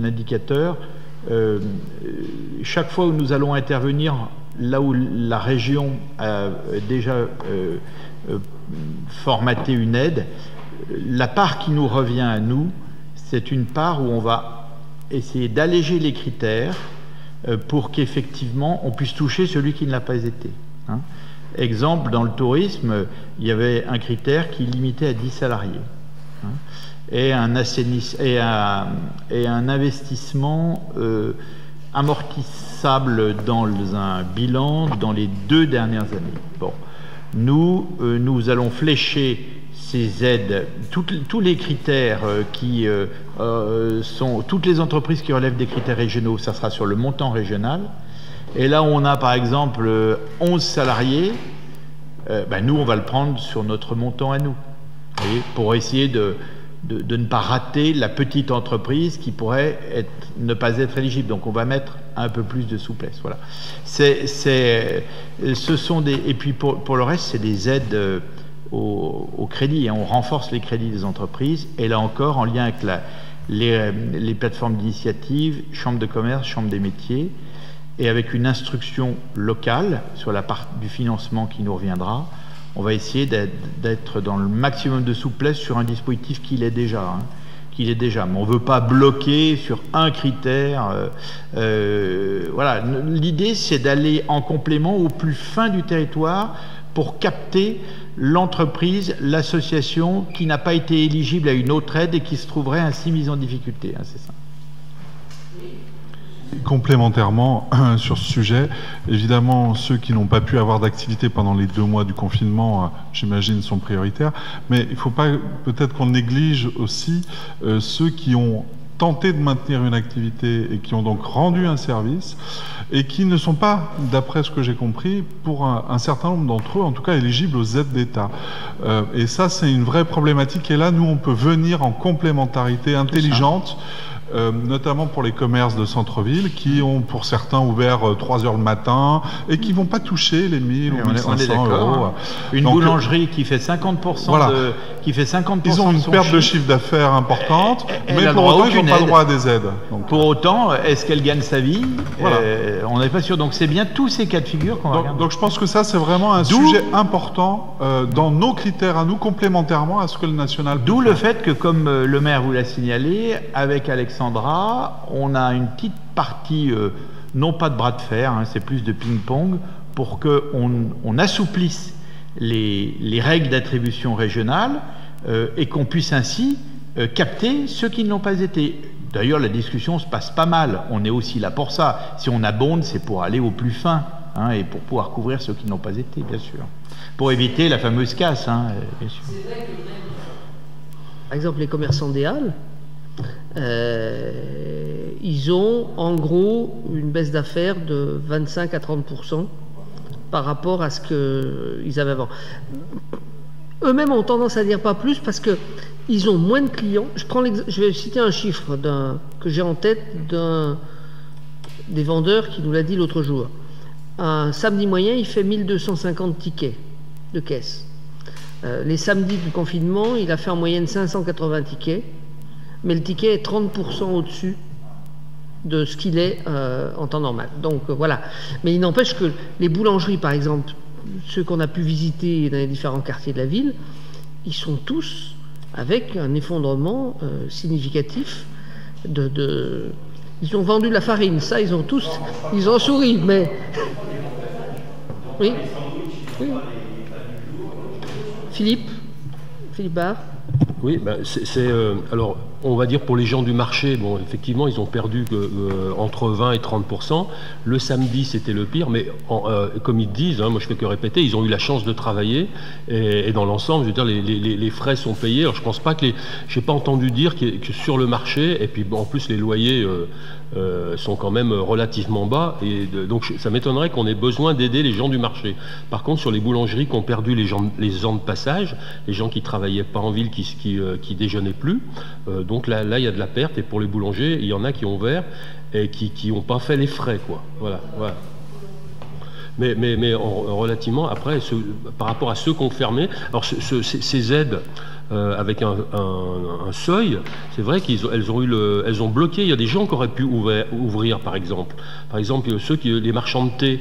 indicateur. Chaque fois où nous allons intervenir là où la région a déjà formaté une aide, la part qui nous revient à nous, c'est une part où on va essayer d'alléger les critères pour qu'effectivement on puisse toucher celui qui ne l'a pas été. Hein. Exemple, dans le tourisme, il y avait un critère qui limitait à 10 salariés. Hein, et un investissement amortissable dans un bilan dans les 2 dernières années. Bon, nous allons flécher ces aides, tous les critères qui sont, toutes les entreprises qui relèvent des critères régionaux, ça sera sur le montant régional. Et là où on a par exemple 11 salariés, nous, on va le prendre sur notre montant à nous, vous voyez, pour essayer de ne pas rater la petite entreprise qui pourrait ne pas être éligible. Donc on va mettre un peu plus de souplesse. Voilà. Et puis pour le reste, c'est des aides au crédit. On renforce les crédits des entreprises. Et là encore, en lien avec les plateformes d'initiative, chambres de commerce, chambres des métiers, et avec une instruction locale sur la part du financement qui nous reviendra, on va essayer d'être dans le maximum de souplesse sur un dispositif qu'il est déjà. Mais on ne veut pas bloquer sur un critère. Voilà. L'idée, c'est d'aller en complément au plus fin du territoire pour capter l'entreprise, l'association qui n'a pas été éligible à une autre aide et qui se trouverait ainsi mise en difficulté. C'est ça. Complémentairement sur ce sujet, évidemment, ceux qui n'ont pas pu avoir d'activité pendant les 2 mois du confinement, j'imagine, sont prioritaires, mais il ne faut pas peut-être qu'on néglige aussi ceux qui ont tenté de maintenir une activité et qui ont donc rendu un service et qui ne sont pas, d'après ce que j'ai compris, pour un certain nombre d'entre eux, en tout cas éligibles aux aides d'État. Et ça, c'est une vraie problématique. Et là, nous, on peut venir en complémentarité intelligente, notamment pour les commerces de centre-ville qui ont pour certains ouvert 3 heures le matin et qui ne vont pas toucher les 1000 ou 1500 euros. Une boulangerie qui fait 50%, voilà. Ils ont une perte de chiffre d'affaires importante, mais pour autant, ils n'ont pas droit à des aides. Donc, pour autant, est-ce qu'elle gagne sa vie? Voilà. On n'est pas sûr. Donc c'est bien tous ces cas de figure qu'on va regarder. Donc je pense que ça, c'est vraiment un sujet important dans nos critères à nous, complémentairement à ce que le national peut D'où faire. le fait que, comme le maire vous l'a signalé, avec Alexandra, on a une petite partie, non pas de bras de fer, c'est plus de ping-pong, pour qu'on assouplisse les règles d'attribution régionale et qu'on puisse ainsi capter ceux qui ne l'ont pas été. D'ailleurs, la discussion se passe pas mal. On est aussi là pour ça. Si on abonde, c'est pour aller au plus fin et pour pouvoir couvrir ceux qui n'ont pas été, bien sûr. Pour éviter la fameuse casse, bien sûr. Par exemple, les commerçants des Halles, ils ont en gros une baisse d'affaires de 25 à 30% par rapport à ce qu'ils avaient avant. Eux-mêmes ont tendance à dire pas plus parce qu'ils ont moins de clients. Je vais citer un chiffre que j'ai en tête des vendeurs qui nous l'a dit l'autre jour. Un samedi moyen, il fait 1250 tickets de caisse. Les samedis du confinement, il a fait en moyenne 580 tickets, mais le ticket est 30% au-dessus de ce qu'il est en temps normal. Donc voilà. Mais il n'empêche que les boulangeries, par exemple, ceux qu'on a pu visiter dans les différents quartiers de la ville, ils sont tous avec un effondrement significatif Ils ont vendu de la farine, ça, ils ont souri, mais... Oui. Philippe Barre. Oui, alors, on va dire pour les gens du marché, bon, effectivement, ils ont perdu entre 20 et 30%. Le samedi, c'était le pire, mais comme ils disent, moi je fais que répéter, ils ont eu la chance de travailler, et dans l'ensemble, je veux dire, les frais sont payés. Alors, je pense pas que j'ai pas entendu dire que sur le marché, et puis en plus, les loyers sont quand même relativement bas, et donc ça m'étonnerait qu'on ait besoin d'aider les gens du marché. Par contre, sur les boulangeries qui ont perdu les gens de passage, les gens qui travaillaient pas en ville, qui déjeunaient plus, donc là il y a de la perte, et pour les boulangers, il y en a qui ont ouvert et qui n'ont pas fait les frais, quoi. Voilà. Mais relativement, après, par rapport à ceux qui ont fermé, alors ces aides avec un seuil, c'est vrai qu'elles ont bloqué. Il y a des gens qui auraient pu ouvrir, par exemple. Par exemple, les marchands de thé,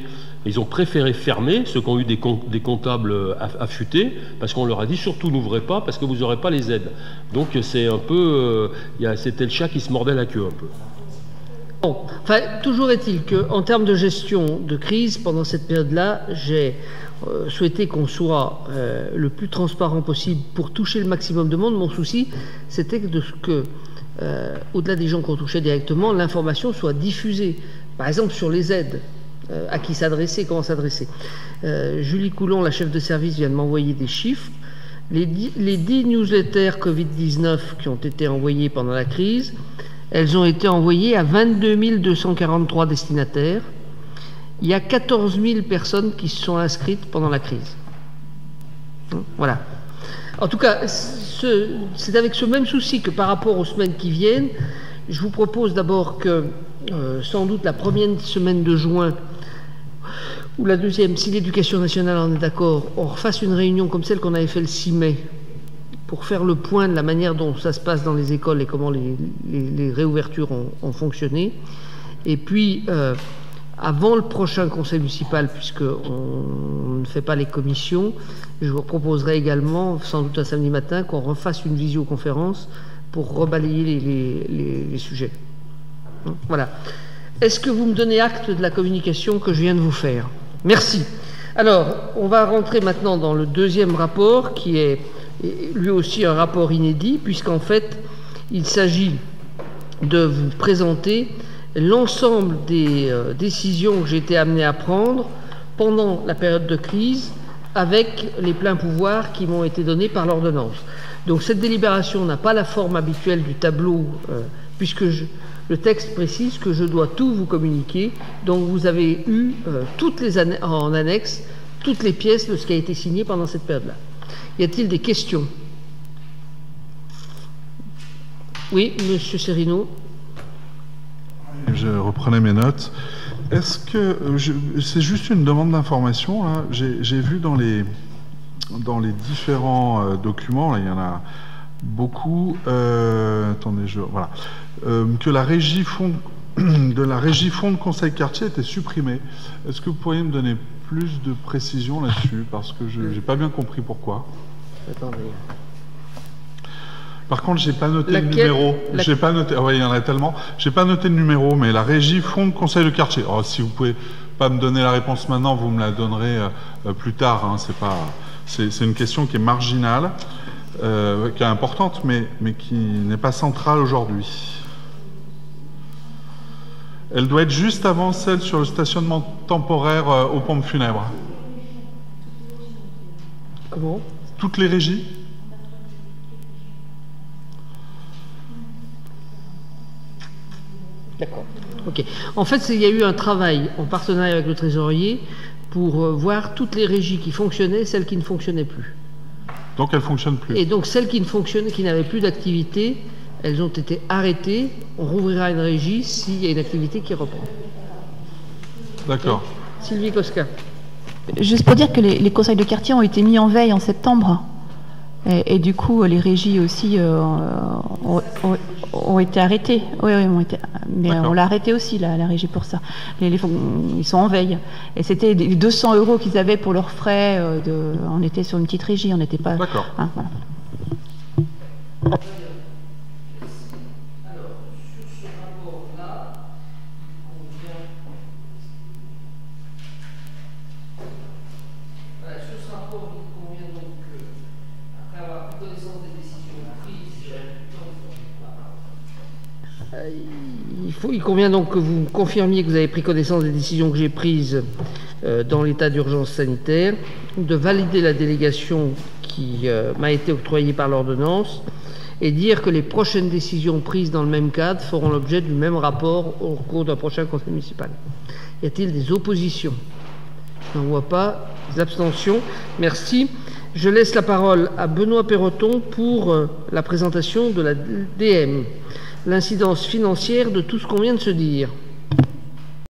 ils ont préféré fermer, ceux qui ont eu des comptables affûtés, parce qu'on leur a dit surtout n'ouvrez pas parce que vous n'aurez pas les aides. Donc c'est un peu, c'était le chat qui se mordait la queue un peu. Bon, enfin, toujours est-il qu'en termes de gestion de crise, pendant cette période-là, j'ai souhaité qu'on soit le plus transparent possible pour toucher le maximum de monde. Mon souci, c'était que au-delà des gens qu'on touchait directement, l'information soit diffusée. Par exemple, sur les aides, à qui s'adresser, comment s'adresser. Julie Coulon, la chef de service, vient de m'envoyer des chiffres. Les 10 newsletters Covid-19 qui ont été envoyés pendant la crise, elles ont été envoyées à 22 243 destinataires. Il y a 14 000 personnes qui se sont inscrites pendant la crise. Voilà. En tout cas, c'est avec ce même souci que par rapport aux semaines qui viennent, je vous propose d'abord que, sans doute la première semaine de juin, ou la deuxième, si l'éducation nationale en est d'accord, on refasse une réunion comme celle qu'on avait fait le 6 mai, pour faire le point de la manière dont ça se passe dans les écoles et comment les réouvertures ont fonctionné. Et puis, avant le prochain conseil municipal, puisqu'on ne fait pas les commissions, je vous proposerai également, sans doute un samedi matin, qu'on refasse une visioconférence pour rebalayer les sujets. Voilà. Est-ce que vous me donnez acte de la communication que je viens de vous faire? Merci. Alors, on va rentrer maintenant dans le deuxième rapport, qui est lui aussi un rapport inédit, puisqu'en fait, il s'agit de vous présenter l'ensemble des décisions que j'ai été amené à prendre pendant la période de crise, avec les pleins pouvoirs qui m'ont été donnés par l'ordonnance. Donc cette délibération n'a pas la forme habituelle du tableau, puisque le texte précise que je dois tout vous communiquer. Donc vous avez eu en annexe toutes les pièces de ce qui a été signé pendant cette période-là. Y a-t-il des questions? Oui, Monsieur Serino. Je reprenais mes notes. Est-ce que c'est juste une demande d'information là? J'ai vu dans les différents documents, là, il y en a beaucoup. Attendez, voilà, que la régie fonds de conseil quartier était supprimée. Est-ce que vous pourriez me donner plus de précision là-dessus, parce que je n'ai pas bien compris pourquoi. Attendez. Par contre, j'ai pas noté le numéro. J'ai pas noté. Oui, il y en a tellement. J'ai pas noté le numéro, mais la régie fonds de conseil de quartier. Oh, si vous pouvez pas me donner la réponse maintenant, vous me la donnerez plus tard. Hein. C'est une question qui est marginale, qui est importante, mais qui n'est pas centrale aujourd'hui. Elle doit être juste avant celle sur le stationnement temporaire aux pompes funèbres. Comment? Toutes les régies? D'accord. Ok. En fait, il y a eu un travail en partenariat avec le trésorier pour voir toutes les régies qui fonctionnaient, celles qui ne fonctionnaient plus. Donc elles ne fonctionnent plus. Et donc celles qui ne fonctionnaient, qui n'avaient plus d'activité, elles ont été arrêtées. On rouvrira une régie s'il y a une activité qui reprend. D'accord. Sylvie Kosca. Juste pour dire que les conseils de quartier ont été mis en veille en septembre. Et du coup, les régies aussi ont été arrêtées. Oui, mais on l'a arrêté aussi, la régie, pour ça. Ils sont en veille. Et c'était les 200 € qu'ils avaient pour leurs frais. On était sur une petite régie, on n'était pas... D'accord. Hein, voilà. Il convient donc que vous confirmiez que vous avez pris connaissance des décisions que j'ai prises dans l'état d'urgence sanitaire, de valider la délégation qui m'a été octroyée par l'ordonnance et dire que les prochaines décisions prises dans le même cadre feront l'objet du même rapport au cours d'un prochain conseil municipal. Y a-t-il des oppositions? Je n'en vois pas. Des abstentions? Merci. Je laisse la parole à Benoît Perroton pour la présentation de la DM. L'incidence financière de tout ce qu'on vient de se dire.